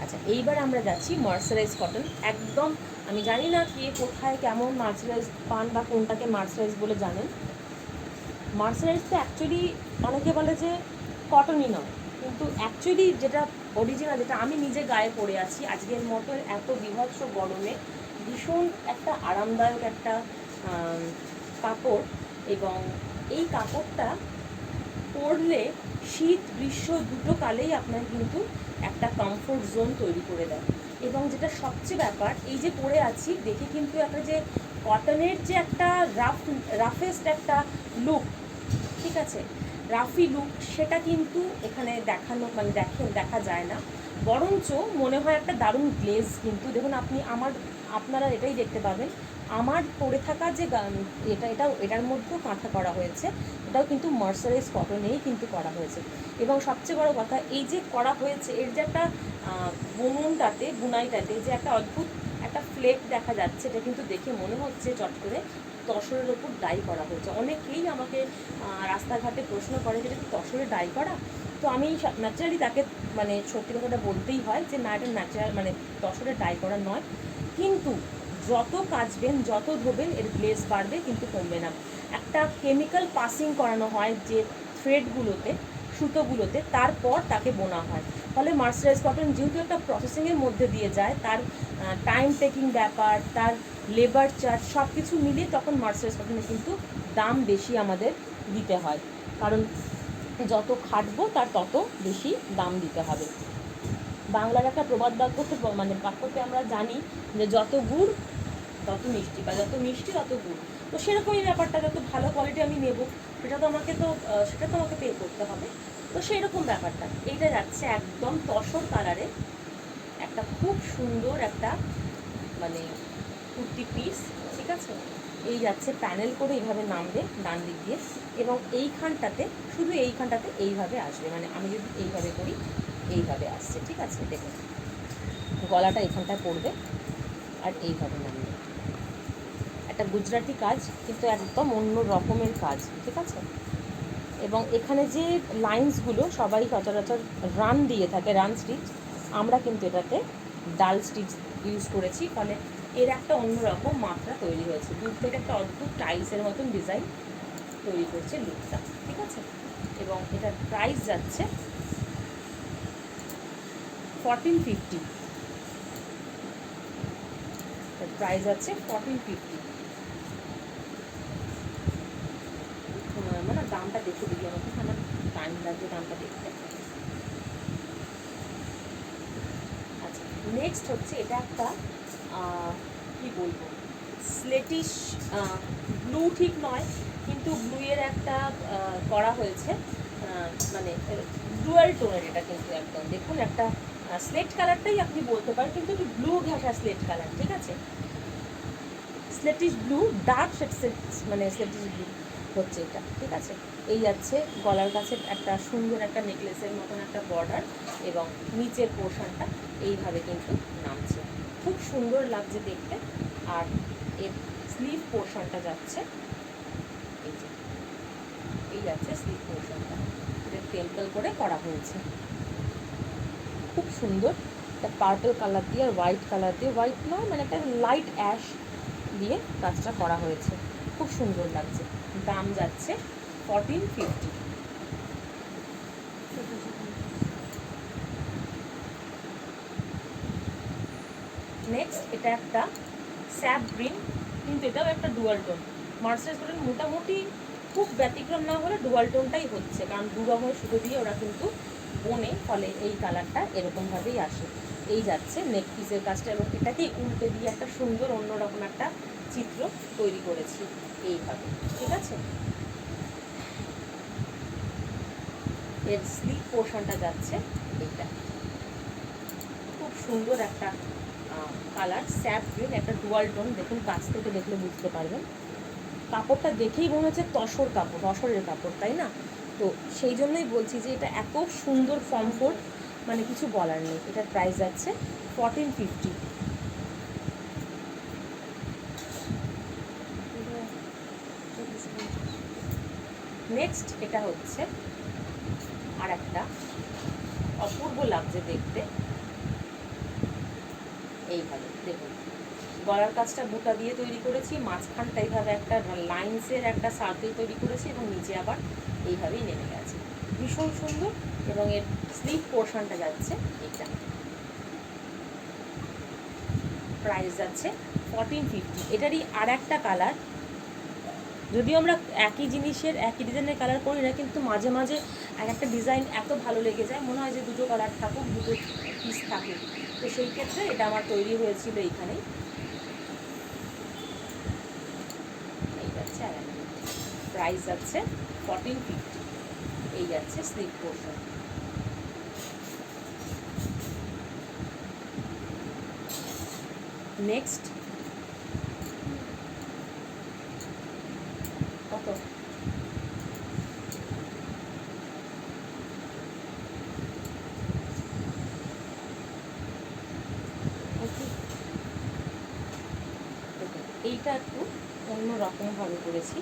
আচ্ছা, এইবার আমরা যাচ্ছি মার্সারাইজ কটন। একদম আমি জানি না কে কোথায় কেমন মার্সারাইজ পান বা কোনটাকে মার্সারাইজ বলে জানেন। মার্সারাইজ তো অ্যাকচুয়ালি অনেকে বলে যে কটনই নয়, কিন্তু অ্যাকচুয়ালি যেটা অরিজিনাল, যেটা আমি নিজে গায়ে পরে আছি আজকের মতো এত বীভৎস গরমে, ভীষণ একটা আরামদায়ক একটা কাপড়। এবং এই কাপড়টা পরলে শীত গ্রীষ্ম দুটো কালেই আপনার কিন্তু একটা কমফোর্ট জোন তৈরি করে দেয়। এবং যেটা সবচেয়ে ব্যাপার, এই যে পরে আছি দেখে কিন্তু একটা যে কটনের যে একটা রাফেস্ট একটা লুক, ঠিক আছে, রাফি লুক, সেটা কিন্তু এখানে দেখানো মানে দেখা যায় না। বরঞ্চ মনে হয় একটা দারুণ গ্লেজ। কিন্তু দেখুন আপনারা এটাই দেখতে পাবেন, আমার পরে থাকা যে এটার মধ্যেও কাঁথা করা হয়েছে, এটাও কিন্তু মার্সারাইজ কটনেই কিন্তু করা হয়েছে। এবং সবচেয়ে বড় কথা, এই যে করা হয়েছে এর যে একটা বুনাইটাতে যে একটা অদ্ভুত একটা ফ্লেক দেখা যাচ্ছে, এটা কিন্তু দেখে মনে হচ্ছে চট করে তসরের ওপর ডাই করা হয়েছে। অনেকেই আমাকে রাস্তাঘাটে প্রশ্ন করে যে এটা কি তসরে ডাই করা। তো আমি ন্যাচারালি তাকে মানে সত্যি কথাটা বলতেই হয় যে না, এটা ন্যাচারাল মানে তসরে ডাই করা নয়। কিন্তু যত কাচবেন যত ধোবেন এর গ্লেজ বাড়বে কিন্তু কমবে না। একটা কেমিক্যাল পাসিং করানো হয় যে থ্রেডগুলোতে, সুতোগুলোতে, তারপর তাকে বোনা হয়। ফলে মার্সারাইজ কটন যেহেতু একটা প্রসেসিংয়ের মধ্যে দিয়ে যায়, তার টাইম টেকিং ব্যাপার, তার লেবার চার্জ সব কিছু মিলিয়ে তখন মার্সারাইজ কটনের কিন্তু দাম বেশি আমাদের দিতে হয়, কারণ যত খাটবো তার তত বেশি দাম দিতে হবে। বাংলার একটা প্রবাদ বাক্যতে আমরা জানি যে যত গুড় তত মিষ্টি, বা যত মিষ্টি তত গুড়। তো সেরকমই ব্যাপারটা, যত ভালো কোয়ালিটি আমি নেব সেটা তো আমাকে পে করতে হবে। তো সেরকম ব্যাপারটা। এইটা যাচ্ছে একদম তসর কালারে একটা খুব সুন্দর একটা মানে কুর্তি পিস, ঠিক আছে। এই যাচ্ছে প্যানেল করে এইভাবে নামবে ডান দিক দিয়ে, এবং এইখানটাতে শুধু এইখানটাতে এইভাবে আসবে, মানে আমি যদি এইভাবে করি এইভাবে আসছে, ঠিক আছে। দেখুন গলাটা এখানটায় পড়বে আর এইভাবে নামবে। একটা গুজরাটি কাজ, কিন্তু একদম অন্য রকমের কাজ, ঠিক আছে। এবং এখানে যে লাইন্সগুলো সবাই সচরাচর রান দিয়ে থাকে, রান স্টিচ, আমরা কিন্তু এটাতে ডাল স্টিচ ইউজ করেছি, ফলে এর একটা অন্যরকম মাত্রা তৈরি হয়েছে। দূর থেকে একটা অদ্ভুত টাইলসের মতন ডিজাইন তৈরি করছে লুকটা, ঠিক আছে। এবং এটার প্রাইস যাচ্ছে 1450, প্রাইস আছে 1450। মানে দামটা দেখে দিই আমাকে, আমার টাইম লাগবে দামটা দেখতে। আচ্ছা, নেক্সট হচ্ছে এটা একটা কি বলবো, স্লেটিশ ব্লু ঠিক নয়, কিন্তু ব্লুয়ের একটা করা হয়েছে মানে ডুয়াল টোনের, এটা কিন্তু একদম দেখুন একটা স্লেট কালারটাই আপনি বলতে পারেন, কিন্তু একটু ব্লু ঘাসা স্লেট কালার, ঠিক আছে, স্লেটিশ ব্লু, ডার্ক শেড, মানে স্লেটিশ ব্লু হচ্ছে এটা, ঠিক আছে। এই যাচ্ছে গলার কাছে একটা সুন্দর একটা নেকলেসের মতন একটা বর্ডার, এবং নিচের পোর্শনটা এইভাবে কিন্তু নামছে, খুব সুন্দর লাগছে দেখতে। আর এর স্লিভ পোর্শনটা যাচ্ছে এই যে, এই যাচ্ছে স্লিভ পোর্শনটা, এটা টেম্পল করে করা হয়েছে, খুব সুন্দর। একটা পার্পল কালার দিয়ে আর হোয়াইট কালার দিয়ে, হোয়াইট নয় মানে একটা লাইট অ্যাশ দিয়ে কাজটা করা হয়েছে, খুব সুন্দর লাগছে। দাম যাচ্ছে 1450। নেক্সট এটা একটা স্যাপ গ্রিন, কিন্তু এটাও একটা ডুয়াল টোন। মার্সারাইজ কটন মোটামুটি খুব ব্যতিক্রম না হলে ডুয়াল টোনটাই হচ্ছে, কারণ দু রকমের সুতো দিয়ে ওরা কিন্তু বোনে, ফলে এই কালারটা এরকমভাবেই আসে। এই যাচ্ছে নেক পিসের কাজটা, এবং এটাকেই উল্টে দিয়ে একটা সুন্দর অন্যরকম একটা চিত্র তৈরি করেছি এইভাবে, ঠিক আছে। এর স্লিভ পোর্শনটা যাচ্ছে এইটা, খুব সুন্দর একটা কালার, স্যাপ গ্রিন, একটা ডুয়াল টোন, দেখুন কাছ থেকে দেখলে বুঝতে পারবেন। কাপড়টা দেখেই মনে হচ্ছে তসর কাপড়, তসরের কাপড়, তাই না? তো সেই জন্যই বলছি যে এটা এত সুন্দর কমফোর্ট, মানে কিছু বলার নেই। এটার প্রাইস যাচ্ছে 1450। নেক্সট এটা হচ্ছে আর একটা অপূর্ব লাগছে দেখতে, এইভাবে দেখুন গলার কাজটা বুটা দিয়ে তৈরি করেছি, মাঝখানটা এইভাবে একটা লাইন্সের একটা সার্কেল তৈরি করেছি, এবং নিচে আবার এইভাবেই নেমে গেছে, ভীষণ সুন্দর। এবং এর স্লিভ পোর্শনটা যাচ্ছে এটা, প্রাইস যাচ্ছে 1450। এটারই আর একটা কালার, যদিও আমরা একই জিনিসের একই ডিজাইনের কালার করি না, কিন্তু মাঝে মাঝে এক একটা ডিজাইন এত ভালো লেগে যায়, মনে হয় যে দুটো কালার থাকুক, দুটো পিস থাকুক। তো সেই ক্ষেত্রে এটা আমার তৈরি হয়েছিল এইখানেই। এই যাচ্ছে আর একটা, প্রাইস যাচ্ছে 1450। এই যাচ্ছে স্লিভ পোর্শন। নেক্সট কত, এইটা একটু অন্য রকমভাবে করেছি,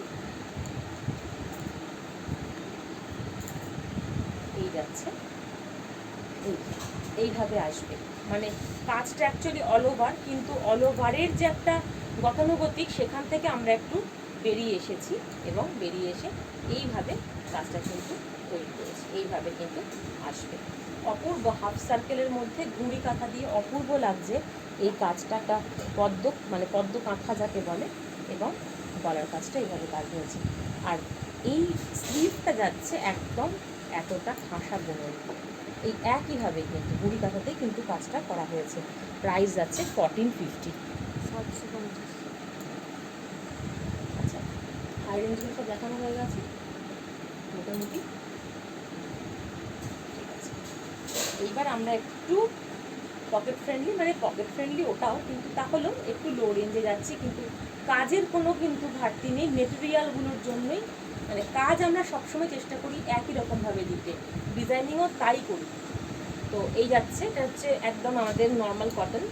এই যাচ্ছে এইভাবে আসবে, মানে কাজটা অ্যাকচুয়ালি অল ওভার, কিন্তু অল ওভারের যে একটা গতানুগতিক, সেখান থেকে আমরা একটু বেরিয়ে এসেছি, এবং বেরিয়ে এসে এইভাবে কাজটা কিন্তু তৈরি করেছি, এইভাবে কিন্তু আসবে। অপূর্ব হাফ সার্কেলের মধ্যে ঘুড়ি কাঁথা দিয়ে অপূর্ব লাগছে এই কাজটা, একটা পদ্ম, মানে পদ্ম কাঁথা যাকে বলে, এবং গলার কাজটা এইভাবে কাজ হয়েছে। আর এই স্লিভটা যাচ্ছে একদম এতটা ঠাসা বোনের, এই একইভাবে কিন্তু ঘুড়ি কাঁথাতেই কিন্তু কাজটা করা হয়েছে। প্রাইস যাচ্ছে 1450। আচ্ছা, হাই রেঞ্জগুলো সব দেখানো হয়ে গেছে মোটামুটি, ঠিক আছে। এইবার আমরা একটু পকেট ফ্রেন্ডলি, মানে পকেট ফ্রেন্ডলি ওটাও, কিন্তু তাহলেও একটু লো রেঞ্জে যাচ্ছি, কিন্তু কাজের কোনো কিন্তু ঘাটতি নেই মেটেরিয়ালগুলোর জন্যই, মানে কাজ আমরা সবসময় চেষ্টা করি একই রকমভাবে দিতে, ডিজাইনিংও তাই করি। তো এই যাচ্ছে, এটা হচ্ছে একদম আমাদের নর্মাল কটন,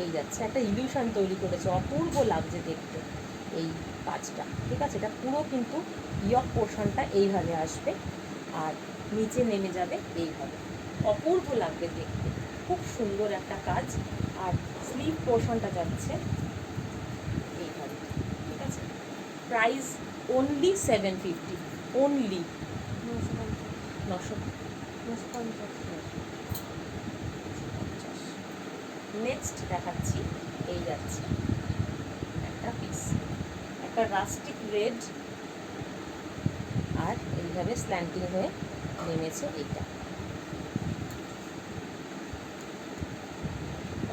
এই যাচ্ছে একটা ইলিউশন তৈরি করেছে, অপূর্ব লাগছে দেখতে এই কাজটা, ঠিক আছে। এটা পুরো কিন্তু ইয়ক পোর্শনটা এইভাবে আসবে, আর নিচে নেমে যাবে এইভাবে, অপূর্ব লাগবে দেখতে, খুব সুন্দর একটা কাজ। আর স্লিভ পোর্শনটা যাচ্ছে এইভাবে, ঠিক আছে। Price only 750, only 950। নেক্সট দেখাচ্ছি, এই যাচ্ছে একটা পিস, একটা রাস্টিক রেড, আর এইভাবে স্ল্যান্টিং হয়ে নেমেছে, এইটা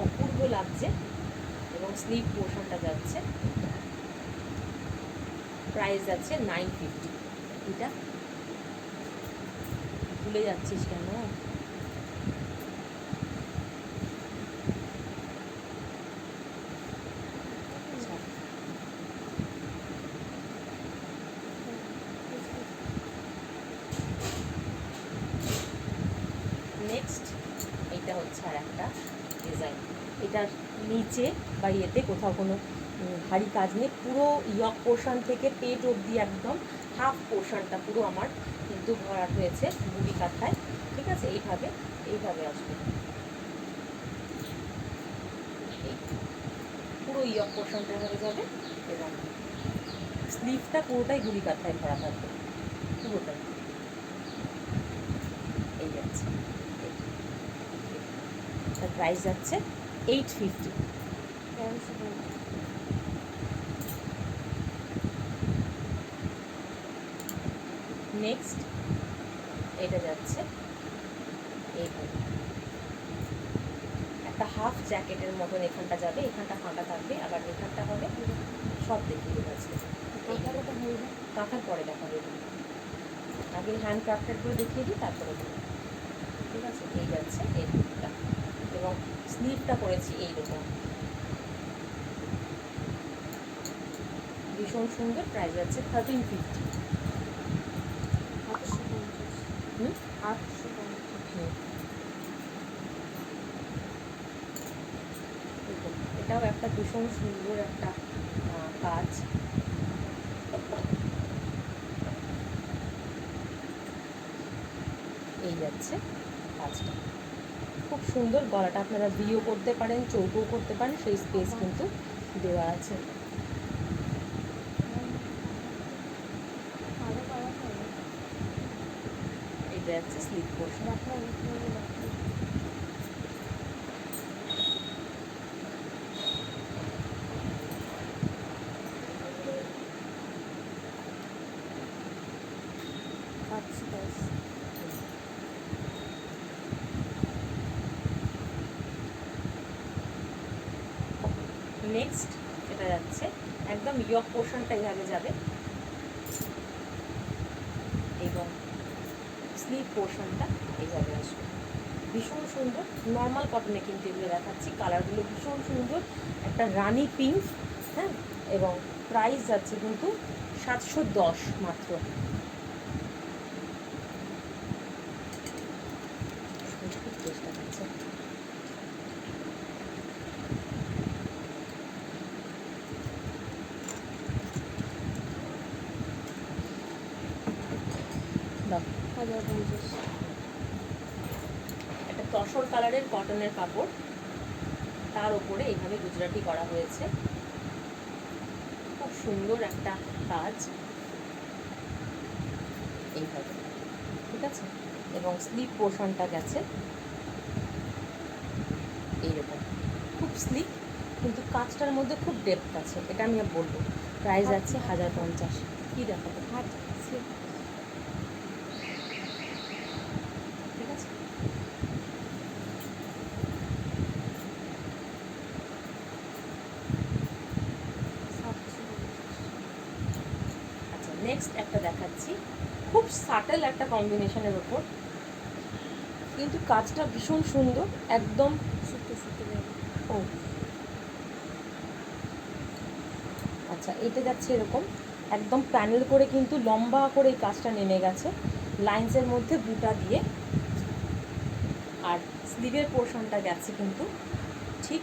অপূর্ব লাগছে, এবং স্লিভ পোর্শনটা যাচ্ছে প্রাইস আছে 950। এটা ভুলে যাচ্ছিস কেন? নেক্সট এটা হচ্ছে আর একটা ডিজাইন। এটার নিচে বা ইয়েতে কোথাও কোনো ভারী কাজ নেই, পুরো ইয়ক পোর্শন থেকে পেট অবধি একদম হাফ পোর্শনটা পুরো আমার কিন্তু ভরাট হয়েছে বুড়ি কাঁথায়। ঠিক আছে, এইভাবে এইভাবে আসবে, এই পুরো ইয়ক পোর্শনটা এভাবে যাবে এবং স্লিভটা পুরোটাই গুড়ি কাঁথায় ভরা থাকবে, পুরোটাই এই যাচ্ছে। তার প্রাইস যাচ্ছে 850। নেক্সট এটা যাচ্ছে এইভাবে একটা হাফ জ্যাকেটের মতন, এখানটা যাবে, এখানটা ফাঁকা থাকবে, আবার এখানটা হবে, সব দেখিয়ে দেবো আজকে। কাঁথার পরে দেখা দেবো, আগে হ্যান্ড ক্রাফটেডগুলো দেখিয়ে দিই তারপরে দেবো। ঠিক আছে, এই যাচ্ছে এই দিকটা এবং স্লিভটা করেছি এইরকম, ভীষণ সুন্দর। প্রাইস যাচ্ছে 1350। এটাও একটা ভীষণ সুন্দর একটা কাজ। এই যাচ্ছে কাজটা, খুব সুন্দর। গলাটা আপনারা ভিও করতে পারেন, চৌকোও করতে পারেন, সেই স্পেস কিন্তু দেওয়া আছে। এটা যাচ্ছে স্লিপ পোর্শন। নেক্সট এটা যাচ্ছে একদম ইয়ক পোর্শনটা এইভাবে যাবে এবং স্লিভ পোর্শনটা এইভাবে আসবে, ভীষণ সুন্দর। নর্মাল কটনে কিন্তু এগুলো দেখাচ্ছি, কালারগুলো ভীষণ সুন্দর, একটা রানি পিঙ্ক। হ্যাঁ, এবং প্রাইস যাচ্ছে কিন্তু 710 মাত্র। চেষ্টা করছে একটা তসর কালারের কটনের কাপড়, তার উপরে এইভাবে গুজরাটি করা হয়েছে, খুব সুন্দর একটা কাজ এইভাবে। ঠিক আছে, এবং স্লিপ পোর্শনটা গেছে এইরকম, খুব স্লিপ, কিন্তু কাজটার মধ্যে খুব ডেপথ আছে, এটা আমি বলবো। প্রাইস আছে 1050। কি দেখাবো? ঠিক আছে, আচ্ছা নেক্সট একটা দেখাচ্ছি, খুব সাটেল একটা কম্বিনেশনের ওপর, কিন্তু কাজটা ভীষণ সুন্দর একদম। ও আচ্ছা, এটা যাচ্ছে এরকম একদম প্যানেল করে, কিন্তু লম্বা করে এই কাজটা নেমে গেছে লাইন্সের মধ্যে বুটা দিয়ে, আর স্লিভের পোর্শনটা গেছে কিন্তু ঠিক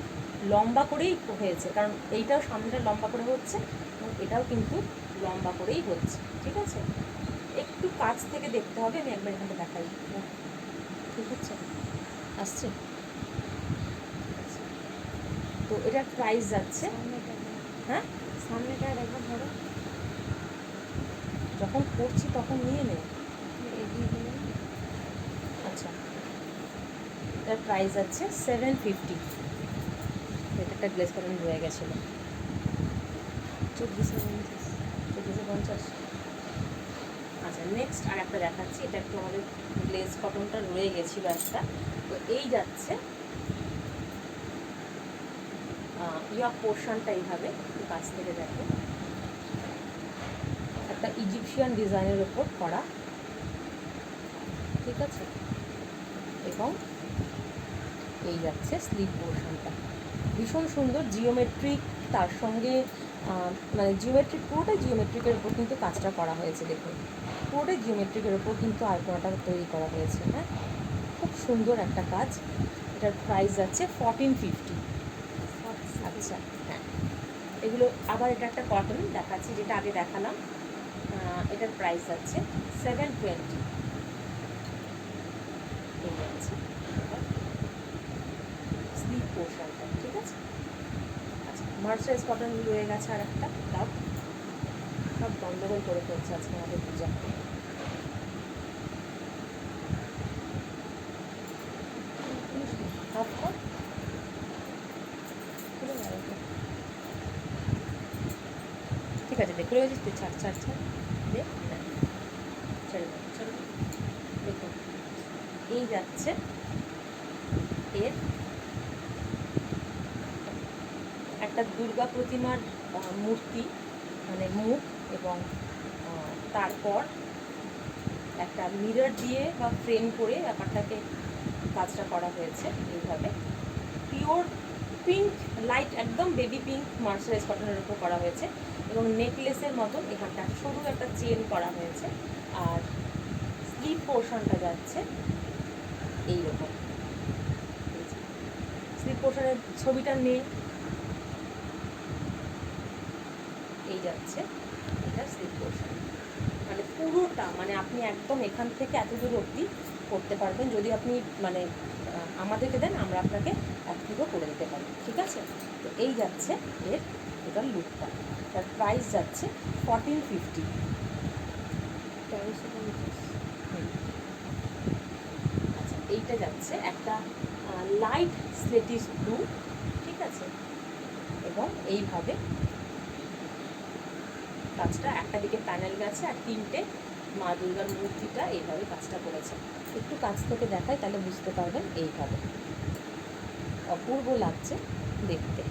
লম্বা করেই হয়েছে, কারণ এইটাও সামনেটা লম্বা করে হচ্ছে এবং এটাও কিন্তু লম্বা করেই হচ্ছে। ঠিক আছে, একটু কাছ থেকে দেখতে হবে, আমি একবার এখানটা দেখাই। ঠিক আছে, আসছে। তো এটার প্রাইস যাচ্ছে, হ্যাঁ সামনেটা একবার ধরো, যখন করছি তখন নিয়ে নে। এগিয়ে দিলে। আচ্ছা, এটার প্রাইস যাচ্ছে 750। এটা একটা গ্লেস কটন রয়ে গেছিলো 1450। আচ্ছা নেক্সট আর একটা দেখাচ্ছি, এটা একটু আমাদের গ্লেস কটনটা রয়ে গেছিলো একটা। তো এই যাচ্ছে ইয়ক পোর্শনটা এইভাবে একটু কাছ থেকে দেখো, ইজিপশিয়ান ডিজাইনের ওপর করা, ঠিক আছে। এবং এই যাচ্ছে স্লিভ পোর্শনটা, ভীষণ সুন্দর জিওমেট্রিক, তার সঙ্গে মানে জিওমেট্রিক, পুরোটাই জিওমেট্রিকের ওপর কিন্তু কাজটা করা হয়েছে। দেখুন পুরোটাই জিওমেট্রিকের ওপর কিন্তু আলপনাটা তৈরি করা হয়েছে। হ্যাঁ, খুব সুন্দর একটা কাজ। এটার প্রাইস যাচ্ছে 1450। আচ্ছা, হ্যাঁ, এগুলো আবার এটা একটা কটন দেখাচ্ছি, যেটা আগে দেখালাম। এটার প্রাইস যাচ্ছে 720। এই যাচ্ছে স্লিভ পোর্শনটা, ঠিক আছে। আচ্ছা, মার্সারাইজ কটন রয়ে গেছে আর একটা, তাও সব গন্ডগোল করে ফেলছে আজকে আমাদের পূজা। হাফ কট ঠিক আছে, দেখে রয়েছিস তুই, ছাড় ছাড় ছাড়, দেখ, হ্যাঁ, ছেড়ে দে, ছেড়ে দে। দেখুন এই যাচ্ছে এর একটা দুর্গা প্রতিমার মূর্তি, মানে মুখ, এবং তারপর একটা মিরর দিয়ে বা ফ্রেম করে ব্যাপারটাকে কাজটা করা হয়েছে এইভাবে। পিওর পিঙ্ক, লাইট একদম বেবি পিঙ্ক মার্সারাইজ কটনের উপর করা হয়েছে, এবং নেকলেসের মতন এখানটা সরু একটা চেন করা হয়েছে। আর স্লিভ পোর্শনটা যাচ্ছে এইরকম। স্লিভ পোর্শনের ছবিটা নেই, এই যাচ্ছে এটা স্লিভ পোর্শন, মানে পুরোটা, মানে আপনি একদম এখান থেকে এত দূর অবধি করতে পারবেন। যদি আপনি মানে আমাদেরকে দেন, আমরা আপনাকে একটুকু করে দিতে পারি, ঠিক আছে। তো এই যাচ্ছে এর টোটাল লুকটা। তার প্রাইস যাচ্ছে 1450। আচ্ছা, এইটা যাচ্ছে একটা লাইট স্লেটিশ ব্লু, ঠিক আছে। এবং এইভাবে কাজটা, একটা দিকে প্যানেল গেছে আর তিনটে মা দুর্গার মূর্তিটা এইভাবে কাজটা করেছে। একটু কাছ থেকে দেখাই তাহলে বুঝতে পারবেন। এইভাবে অপূর্ব লাগছে দেখতে।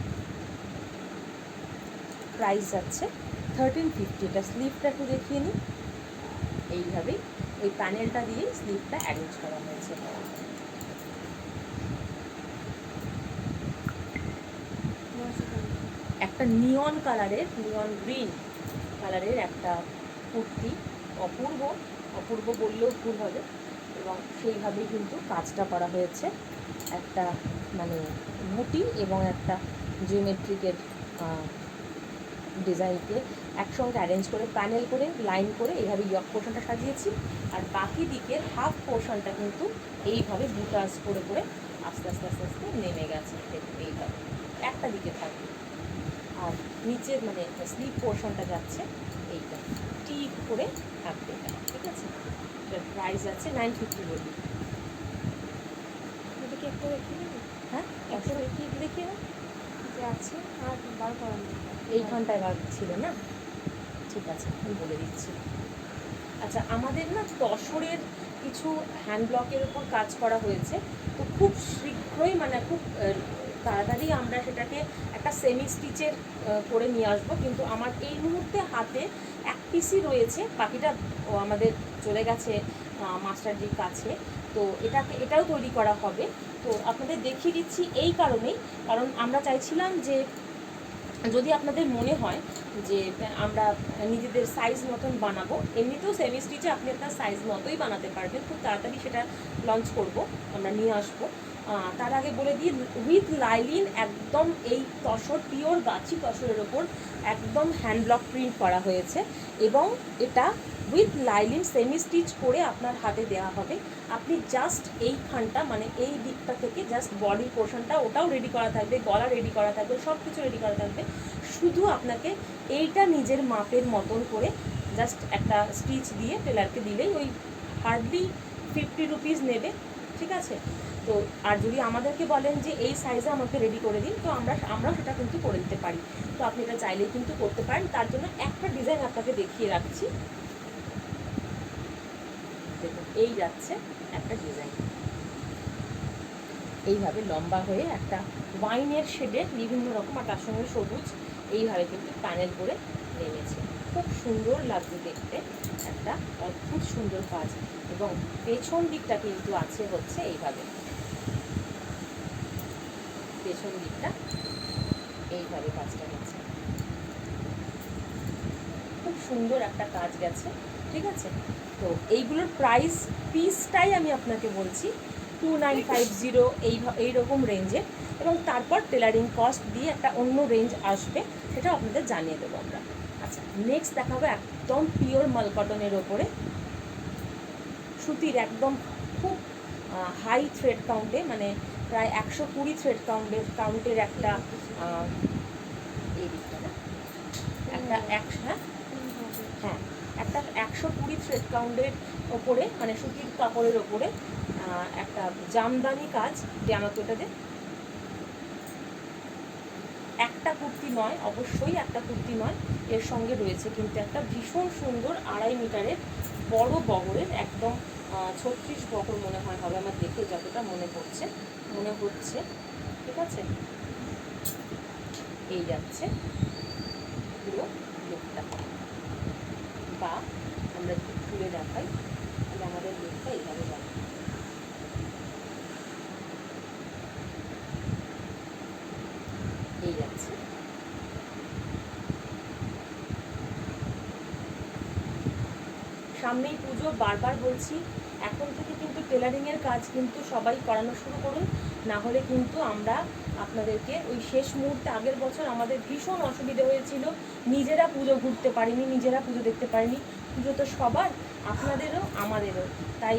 প্রাইস যাচ্ছে 1350। এটা স্লিভটা একটু দেখিয়ে নিই। এইভাবেই ওই প্যানেলটা দিয়ে স্লিভটা অ্যারেঞ্জ করা হয়েছে। একটা নিয়ন কালারের, নিয়ন গ্রিন কালারের একটা কুর্তি, অপূর্ব, অপূর্ব বললেও ভুল হবে। এবং সেইভাবেই কিন্তু কাজটা করা হয়েছে, একটা মানে বুটি এবং একটা জিওমেট্রিকের ডিজাইনকে একসঙ্গে অ্যারেঞ্জ করে প্যানেল করে লাইন করে এইভাবে ইয়ক পোর্শনটা সাজিয়েছি। আর বাকি দিকের হাফ পোর্শনটা কিন্তু এইভাবে বুটাস করে করে আস্তে আস্তে আস্তে আস্তে নেমে গেছে। এইভাবে একটা দিকে থাকবে, আর নিচের মানে স্লিভ পোর্শনটা যাচ্ছে এইটা টি করে থাকবে এটা, ঠিক আছে। এটার প্রাইস আছে 950 বলি। এটা কি একটা রেখে দেবো? হ্যাঁ, একটা দেখিয়ে দেখিয়ে না, যে আছে আর বার করা নেই। এইখানটায় বার ছিল না, ঠিক আছে আমি বলে দিচ্ছি। আচ্ছা, আমাদের না তসরের কিছু হ্যান্ড ব্লকের উপর কাজ করা হয়েছে, তো খুব শীঘ্রই মানে খুব তাড়াতাড়ি আমরা সেটাকে একটা সেমি স্টিচের করে নিয়ে আসবো। কিন্তু আমার এই মুহূর্তে হাতে এক পিসই রয়েছে, বাকিটা আমাদের চলে গেছে মাস্টারজির কাছে। তো এটাও তৈরি করা হবে। তো আপনাদের দেখিয়ে দিচ্ছি এই কারণেই, কারণ আমরা চাইছিলাম যে যদি আপনাদের মনে হয় যে আমরা নিজেদের সাইজ মতন বানাবো, এমনিতেও সেমি স্টিচে আপনি আপনার সাইজ মতোই বানাতে পারবেন, খুব তাড়াতাড়ি সেটা লঞ্চ করব, আমরা নিয়ে আসবো। তার আগে বলে দিই, উইথ লাইলিন একদম এই তসর, পিওর গাছি তসরের ওপর একদম হ্যান্ড ব্লক প্রিন্ট করা হয়েছে, এবং এটা উইথ লাইলিন সেমি স্টিচ করে আপনার হাতে দেওয়া হবে। আপনি জাস্ট এইখানটা মানে এই দিকটা থেকে জাস্ট বডির পোর্শনটা ওটাও রেডি করা থাকবে, গলা রেডি করা থাকবে, সব কিছু রেডি করা থাকবে। শুধু আপনাকে এইটা নিজের মাপের মতন করে জাস্ট একটা স্টিচ দিয়ে টেলারকে দিলেই ওই হার্ডলি 50 রুপিস নেবে, ঠিক আছে। তো আর যদি আমাদেরকে বলেন যে এই সাইজে আমাকে রেডি করে দিন, তো আমরাও সেটা কিন্তু করে দিতে পারি। তো আপনি এটা চাইলেই কিন্তু করতে পারেন। তার জন্য একটা ডিজাইন আপনাকে দেখিয়ে রাখছি। দেখুন এই যাচ্ছে একটা ডিজাইন, এইভাবে লম্বা হয়ে একটা ওয়াইনের শেডে বিভিন্ন রকম, আর তার সঙ্গে সবুজ, এইভাবে কিন্তু প্যানেল করে নেমেছে। খুব সুন্দর লাগছে দেখতে, একটা অদ্ভুত সুন্দর কাজ। এবং পেছন দিকটা কিন্তু আছে হচ্ছে এইভাবে, পেছন দিকটা এইভাবে কাজটা গেছে, খুব সুন্দর একটা কাজ গেছে। ঠিক আছে, তো এইগুলোর প্রাইস পিসটাই আমি আপনাকে বলছি 2950 এইরকম রেঞ্জে, এবং তারপর টেলারিং কস্ট দিয়ে একটা অন্য রেঞ্জ আসবে, সেটা আপনাদের জানিয়ে দেবো আমরা। আচ্ছা, নেক্সট দেখাবো একদম পিওর মাল কটনের ওপরে সুতির, একদম খুব হাই থ্রেড কাউন্টে, মানে প্রায় 120 থ্রেড কাউন্টের একটা এই দিকটা না, একটা হ্যাঁ একটা 120 থ্রেড কাউন্টের ওপরে, মানে সুতির কাপড়ের ওপরে একটা জামদানি কাজ, আমাকে ওটা দে। একটা কুর্তি নয়, অবশ্যই একটা কুর্তি নয়, এর সঙ্গে রয়েছে কিন্তু একটা ভীষণ সুন্দর 2.5 মিটারের বড় বহরের, একদম 36 বহর মনে হয় হবে আমার দেখে যতটা মনে হচ্ছে। ঠিক আছে, এই যাচ্ছে পুরো লুকটা, বা আমরা যদি খুলে দেখাই তাহলে আমাদের লুকটা এইভাবে যাবে। এই যাচ্ছে, সামনেই পুজো, বারবার বলছি এখন থেকে কিন্তু টেলারিংয়ের কাজ কিন্তু সবাই করানো শুরু করুন, না হলে কিন্তু আমরা আপনাদেরকে ওই শেষ মুহূর্তে, আগের বছর আমাদের ভীষণ অসুবিধা হয়েছিল, নিজেরা পুজো ঘুরতে পারিনি, নিজেরা পুজো দেখতে পারিনি। পুজো তো সবার, আপনাদেরও আমাদেরও, তাই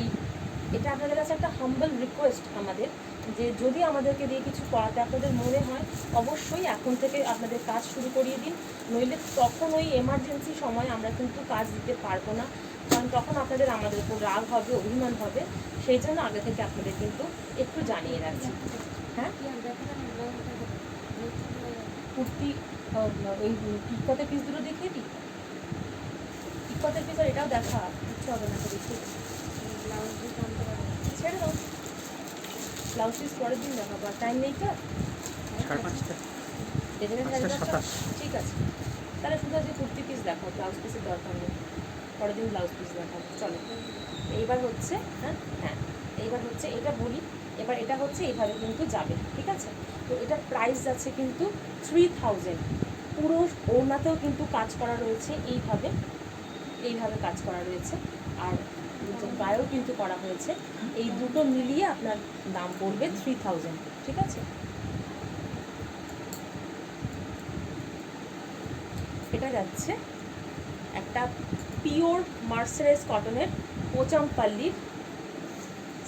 এটা আপনাদের কাছে একটা হাম্বল রিকোয়েস্ট আমাদের, যে যদি আমাদেরকে দিয়ে কিছু করাতে আপনাদের মনে হয়, অবশ্যই এখন থেকে আপনাদের কাজ শুরু করিয়ে দিন, নইলে তখন ওই এমার্জেন্সি সময় আমরা কিন্তু কাজ দিতে পারবো না, কারণ তখন আপনাদের আমাদের উপর রাগ হবে, অভিমান হবে। সেই জন্য আগে থেকে আপনাদের কিন্তু একটু জানিয়ে রাখছি। হ্যাঁ, কুর্তি ওই টিকটকের পিস দুটো দেখিয়ে দিই, টিকটকের পিস, আর এটাও দেখা ইচ্ছে হবে না, দেখি ছেড়ে দাও, ব্লাউজ পিস পরের দিন দেখাবো, আর টাইম নেই তো। 5:30 ঠিক আছে, তাহলে শুধু আজকে কুর্তি পিস দেখাও, ব্লাউজ পিসের দরকার নেই, পরের দিন ব্লাউজ পিস দেখাবো। চলো, এইবার হচ্ছে হ্যাঁ এইবার হচ্ছে এটা বলি, এবার এটা হচ্ছে এইভাবে কিন্তু যাবে। ঠিক আছে, তো এটার প্রাইস যাচ্ছে কিন্তু 3000। পুরো ওড়নাতেও কিন্তু কাজ করা রয়েছে, এইভাবে কাজ করা রয়েছে, আর গায়েও কিন্তু করা হয়েছে। এই দুটো মিলিয়ে আপনার দাম পড়বে 3000। ঠিক আছে, এটা যাচ্ছে একটা পিওর মার্সারাইজ কটনের পোচামপাল্লির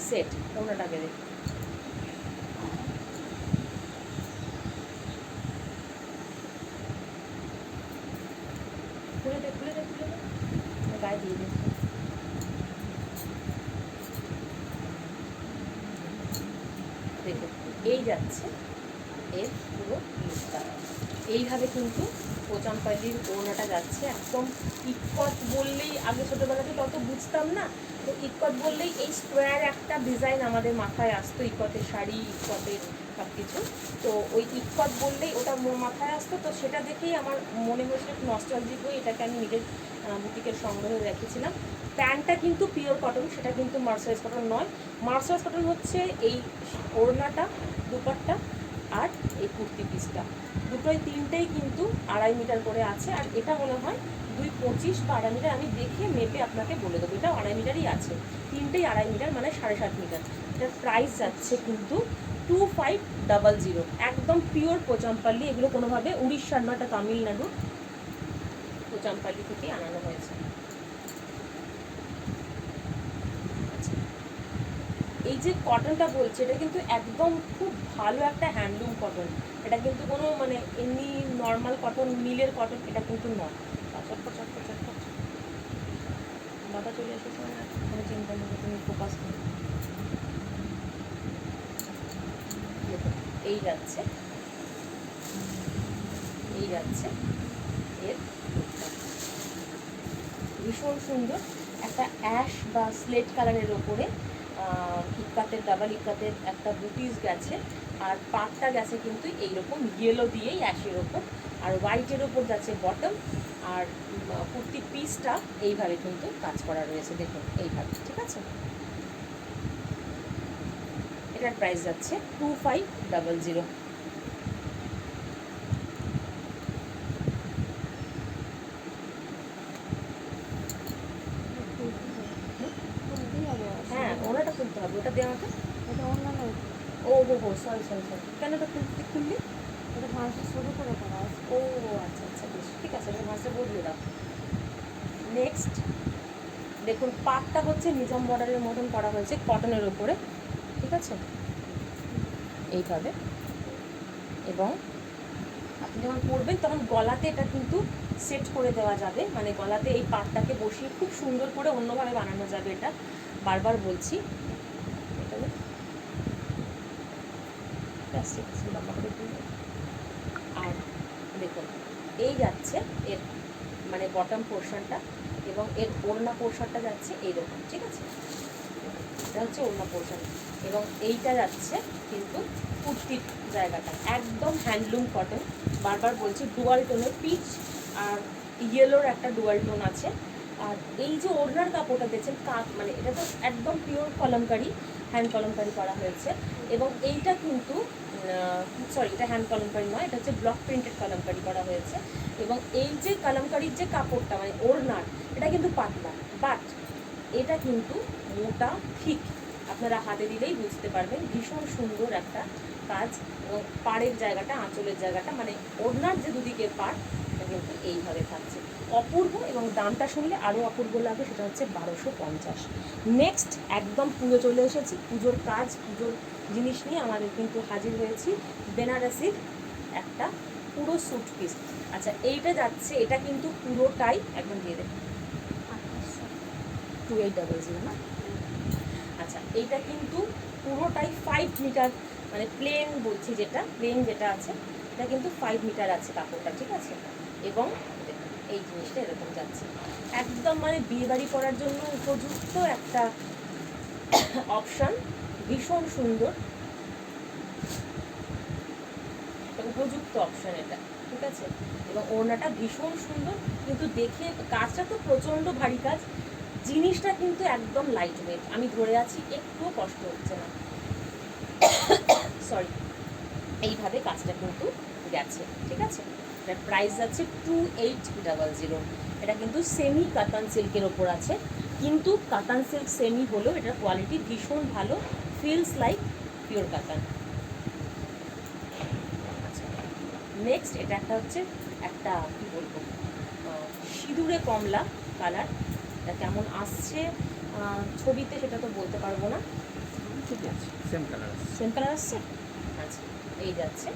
সেট। ওনাটাকে দেখুন, খুলে দে গায়ে দিয়ে দে। দেখুন, এই যাচ্ছে এর পুরো লুকটা, এইভাবে কিন্তু পোচামপাল্লির ওড়নাটা যাচ্ছে। একদম ইক্কট বললেই, আগে ছোটোবেলাতে তত বুঝতাম না, তো ইক্কট বললেই এই স্কোয়ার একটা ডিজাইন আমাদের মাথায় আসতো, ইক্কটের শাড়ি, ইক্কটের সব কিছু, তো ওই ইক্কট বললেই ওটা মাথায় আসতো। তো সেটা দেখেই আমার মনে হয়েছিল একটু নস্টালজিক হয়ে এটাকে আমি নিজের বুটিকের সংগ্রহে রেখেছিলাম। প্যান্টটা কিন্তু পিওর কটন, সেটা কিন্তু মার্সারাইজ কটন নয়। মার্সারাইজ কটন হচ্ছে এই ওড়নাটা, দুপাট্টা আর এই কুর্তি পিসটা, দুটোই তিনটেই কিন্তু 2.5 মিটার করে আছে, আর এটা মনে হয় 2.25 বা 2.5 মিটার, আমি দেখে মেপে আপনাকে বলে দেবো। এটাও 2.5 মিটারই আছে, তিনটেই 2.5 মিটার, মানে 7.5 মিটার। এটার প্রাইস যাচ্ছে কিন্তু 2500, একদম পিওর পোচামপাল্লি। এগুলো কোনোভাবে উড়িষ্যার নয়, এটা তামিলনাড়ু, পোচামপাল্লি থেকেই আনানো হয়েছে। এই যে কটনটা বলছে, এটা কিন্তু একদম খুব ভালো একটা হ্যান্ডলুম কটন, এটা কিন্তু কোনো মানে এমনি নর্মাল কটন, মিলের কটন এটা কিন্তু নয়। বাবা চলে এসেছে, কোনো চিন্তা নেই, তুমি ফোকাস করো। এই যাচ্ছে এর ভীষণ সুন্দর একটা অ্যাশ বা স্লেট কালারের ওপরে ইক্কাতের, ডাবল ইক্কাতের একটা বুটিস গেছে, আর পাটটা গেছে কিন্তু এইরকম ইয়েলো দিয়েই অ্যাশের ওপর, আর হোয়াইটের ওপর যাচ্ছে বটম, আর কুর্তির পিসটা এইভাবে কিন্তু কাজ করা রয়েছে, দেখুন এইভাবে, ঠিক আছে। এটার প্রাইস যাচ্ছে 2500। খুলতেই হবে। হ্যাঁ, ওনাটা খুলতে হবে, ওটা দিয়ে আমাকে। এটা অন্যান্য, ও হো হো, সরি সরি সরি, কেন ওটা খুললি? এটা ভাঁজটা শুরু করে করা আছে। ও আচ্ছা আচ্ছা, বেশ, ঠিক আছে, আমি মাছটা বদলে দাও। নেক্সট দেখুন, পাটটা হচ্ছে নিজাম বর্ডারের মতন করা হয়েছে কটনের উপরে, ঠিক আছে, এইভাবে। এবং আপনি যখন পরবেন তখন গলাতে এটা কিন্তু সেট করে দেওয়া যাবে, মানে গলাতে এই পাটটাকে বসিয়ে খুব সুন্দর করে অন্যভাবে বানানো যাবে। এটা বারবার বলছি, এটাকে প্লাস্টিক লম্বা করে দিলে। আর দেখুন, এই যাচ্ছে এর মানে বটম পোর্শনটা, এবং এর ওড়না পোর্শনটা যাচ্ছে এইরকম, ঠিক আছে, এটা হচ্ছে ওড়না পোর্শন। এবং এইটা যাচ্ছে কিন্তু কুর্তির জায়গাটা একদম হ্যান্ডলুম কটন, বারবার বলছি ডুয়াল টোনের পিচ আর ইয়েলোর একটা ডুয়াল টোন আছে। আর এই যে ওড়নার কাপড়টা দেখছেন মানে এটা তো একদম পিওর কলমকারি, হ্যান্ড কলমকারি করা হয়েছে। এবং এইটা কিন্তু সরি, এটা হ্যান্ড কলমকারি নয়, এটা হচ্ছে ব্লক প্রিন্টেড কলমকারি করা হয়েছে। এবং এই যে কলমকারির যে কাপড়টা মানে ওড়নার, এটা কিন্তু পাতলা, বাট এটা কিন্তু মোটা ঠিক, আপনারা হাতে দিলেই বুঝতে পারবেন, ভীষণ সুন্দর একটা কাজ। এবং পাড়ের জায়গাটা, আঁচলের জায়গাটা, মানে ওড়নার যে দুদিকের পাড়, এটা কিন্তু এইভাবে থাকছে, অপূর্ব। এবং দামটা শুনলে আরও অপূর্ব লাগবে, সেটা হচ্ছে 1250। নেক্সট একদম পুজো চলে এসেছি, পুজোর কাজ, পুজোর জিনিস নিয়ে আমাদের কিন্তু হাজির হয়েছি। বেনারসির একটা পুরো স্যুট পিস। আচ্ছা, এইটা যাচ্ছে, এটা কিন্তু পুরোটাই একদম দিয়ে দেবে 2800 না। আচ্ছা, এইটা কিন্তু পুরোটাই 5 মিটার, মানে প্লেন বলছি, যেটা প্লেন যেটা আছে এটা কিন্তু 5 মিটার আছে কাপড়টা, ঠিক আছে। এবং এই জিনিসটা এরকম যাচ্ছে, একদম মানে বিয়েবাড়ি পরার জন্য উপযুক্ত একটা অপশান, ভীষণ সুন্দর উপযুক্ত অপশান এটা, ঠিক আছে। এবং ওড়নাটা ভীষণ সুন্দর, কিন্তু দেখে কাজটা তো প্রচণ্ড ভারী কাজ, জিনিসটা কিন্তু একদম লাইট ওয়েট, আমি ধরে আছি, একটুও কষ্ট হচ্ছে না, সরি। এইভাবে কাজটা কিন্তু গেছে, ঠিক আছে। এটার প্রাইস যাচ্ছে 2800। এটা কিন্তু সেমি কাতান সিল্কের ওপর আছে, কিন্তু কাতান সিল্ক সেমি হলেও এটার কোয়ালিটি ভীষণ ভালো, ফিলস লাইক পিওর কাতান। আচ্ছা, নেক্সট এটা একটা হচ্ছে একটা কী বলবো, সিঁদুরে কমলা কালার। এটা কেমন আসছে ছবিতে সেটা তো বলতে পারবো না, ঠিক আছে, সেম কালার আছে। সেম কালার আসছে। আচ্ছা, এই যাচ্ছে,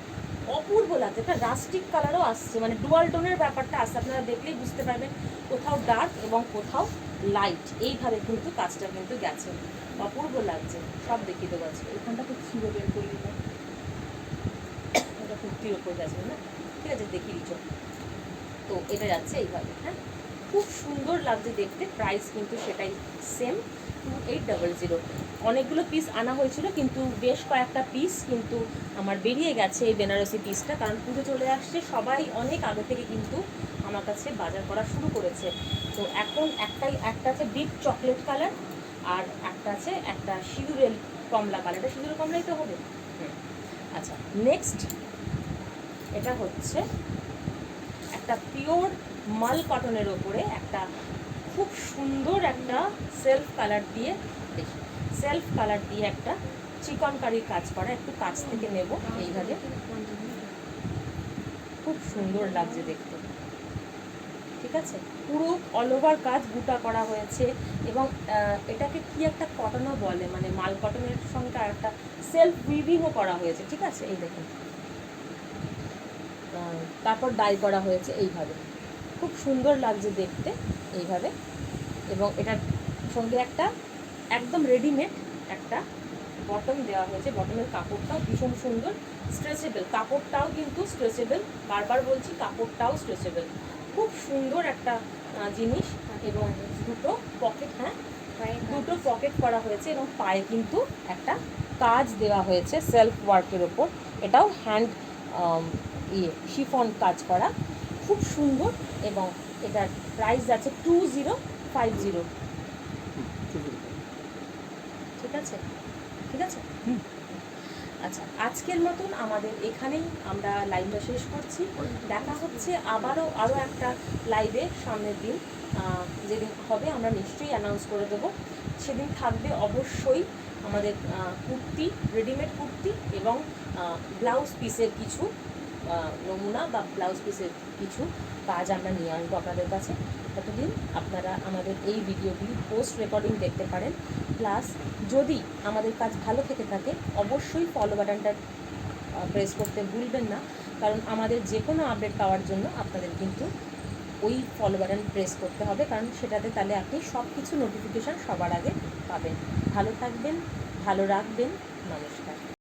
অপূর্ব লাগছে, একটা রাস্টিক কালারও আসছে, মানে ডুয়াল টোনের ব্যাপারটা আসছে, আপনারা দেখলেই বুঝতে পারবেন, কোথাও ডার্ক এবং কোথাও লাইট, এইভাবে কিন্তু কাজটা কিন্তু গেছে, অপূর্ব লাগছে। সব দেখিয়ে দেবো আজকে, এখানটা তো ছিল বের করলি না, এটা কুর্তির ওপর গেছে না, ঠিক আছে, দেখিয়ে দিচ্ছ। তো এটা যাচ্ছে এইভাবে, হ্যাঁ, খুব সুন্দর লাগছে দেখতে। প্রাইস কিন্তু সেটাই সেম, 2800। অনেকগুলো পিস আনা হয়েছিল, কিন্তু বেশ কয়েকটা পিস কিন্তু আমার বেরিয়ে গেছে এই বেনারসি পিসটা, কারণ পুজো চলে আসছে, সবাই অনেক আগে থেকে কিন্তু আমার কাছে বাজার করা শুরু করেছে। তো এখন একটা আছে ডিপ চকলেট কালার, আর একটা আছে একটা সিঁদুরের কমলা কালার, এটা সিঁদুরের কমলাই তো হবে। আচ্ছা, নেক্সট এটা হচ্ছে একটা পিওর মাল কটনের ওপরে একটা খুব সুন্দর একটা সেলফ কালার দিয়ে একটা চিকনকারির কাজ করা, একটু কাছ থেকে নেব, এইভাবে খুব সুন্দর লাগছে দেখতে, ঠিক আছে। পুরো অল ওভার কাজ বুটা করা হয়েছে, এবং এটাকে কি একটা কটনও বলে, মানে মাল কটনের সঙ্গে আর একটা সেলফ উইভিংও করা হয়েছে, ঠিক আছে, এই দেখুন। তারপর ডাই করা হয়েছে এইভাবে, খুব সুন্দর লাগছে দেখতে এইভাবে। এবং এটার সঙ্গে একটা একদম রেডিমেড একটা বটম দেওয়া হয়েছে, বটমের কাপড়টাও ভীষণ সুন্দর, স্ট্রেচেবল, কাপড়টাও কিন্তু স্ট্রেচেবল, বারবার বলছি কাপড়টাও স্ট্রেচেবল, খুব সুন্দর একটা জিনিস। এবং দুটো পকেট, হ্যাঁ, দুটো পকেট করা হয়েছে, এবং পায়ে কিন্তু একটা কাজ দেওয়া হয়েছে সেলফ ওয়ার্কের ওপর, এটাও হ্যান্ড শিফন কাজ করা, খুব সুন্দর। এবং এটার প্রাইস আছে 2050। ঠিক আছে, ঠিক আছে। আচ্ছা, আজকের মতন আমাদের এখানেই আমরা লাইভটা শেষ করছি। দেখা হচ্ছে আরও একটা লাইভে সামনের দিন, যেদিন হবে আমরা নিশ্চয়ই অ্যানাউন্স করে দেবো। সেদিন থাকবে অবশ্যই আমাদের কুর্তি, রেডিমেড কুর্তি এবং ব্লাউজ পিসের কিছু নমুনা বা ব্লাউজ পিসের কিছু কাজ আমরা নিয়ে আসবো আপনাদের কাছে। ততদিন আপনারা আমাদের এই ভিডিওগুলি পোস্ট রেকর্ডিং দেখতে পারেন। প্লাস যদি আমাদের কাজ ভালো থেকে থাকে অবশ্যই ফলো বাটনটা প্রেস করতে ভুলবেন না, কারণ আমাদের যে কোনো আপডেট পাওয়ার জন্য আপনাদের কিন্তু ওই ফলো বাটন প্রেস করতে হবে, কারণ সেটাতে তাহলে আপনি সব কিছু নোটিফিকেশান সবার আগে পাবেন। ভালো থাকবেন, ভালো রাখবেন, নমস্কার।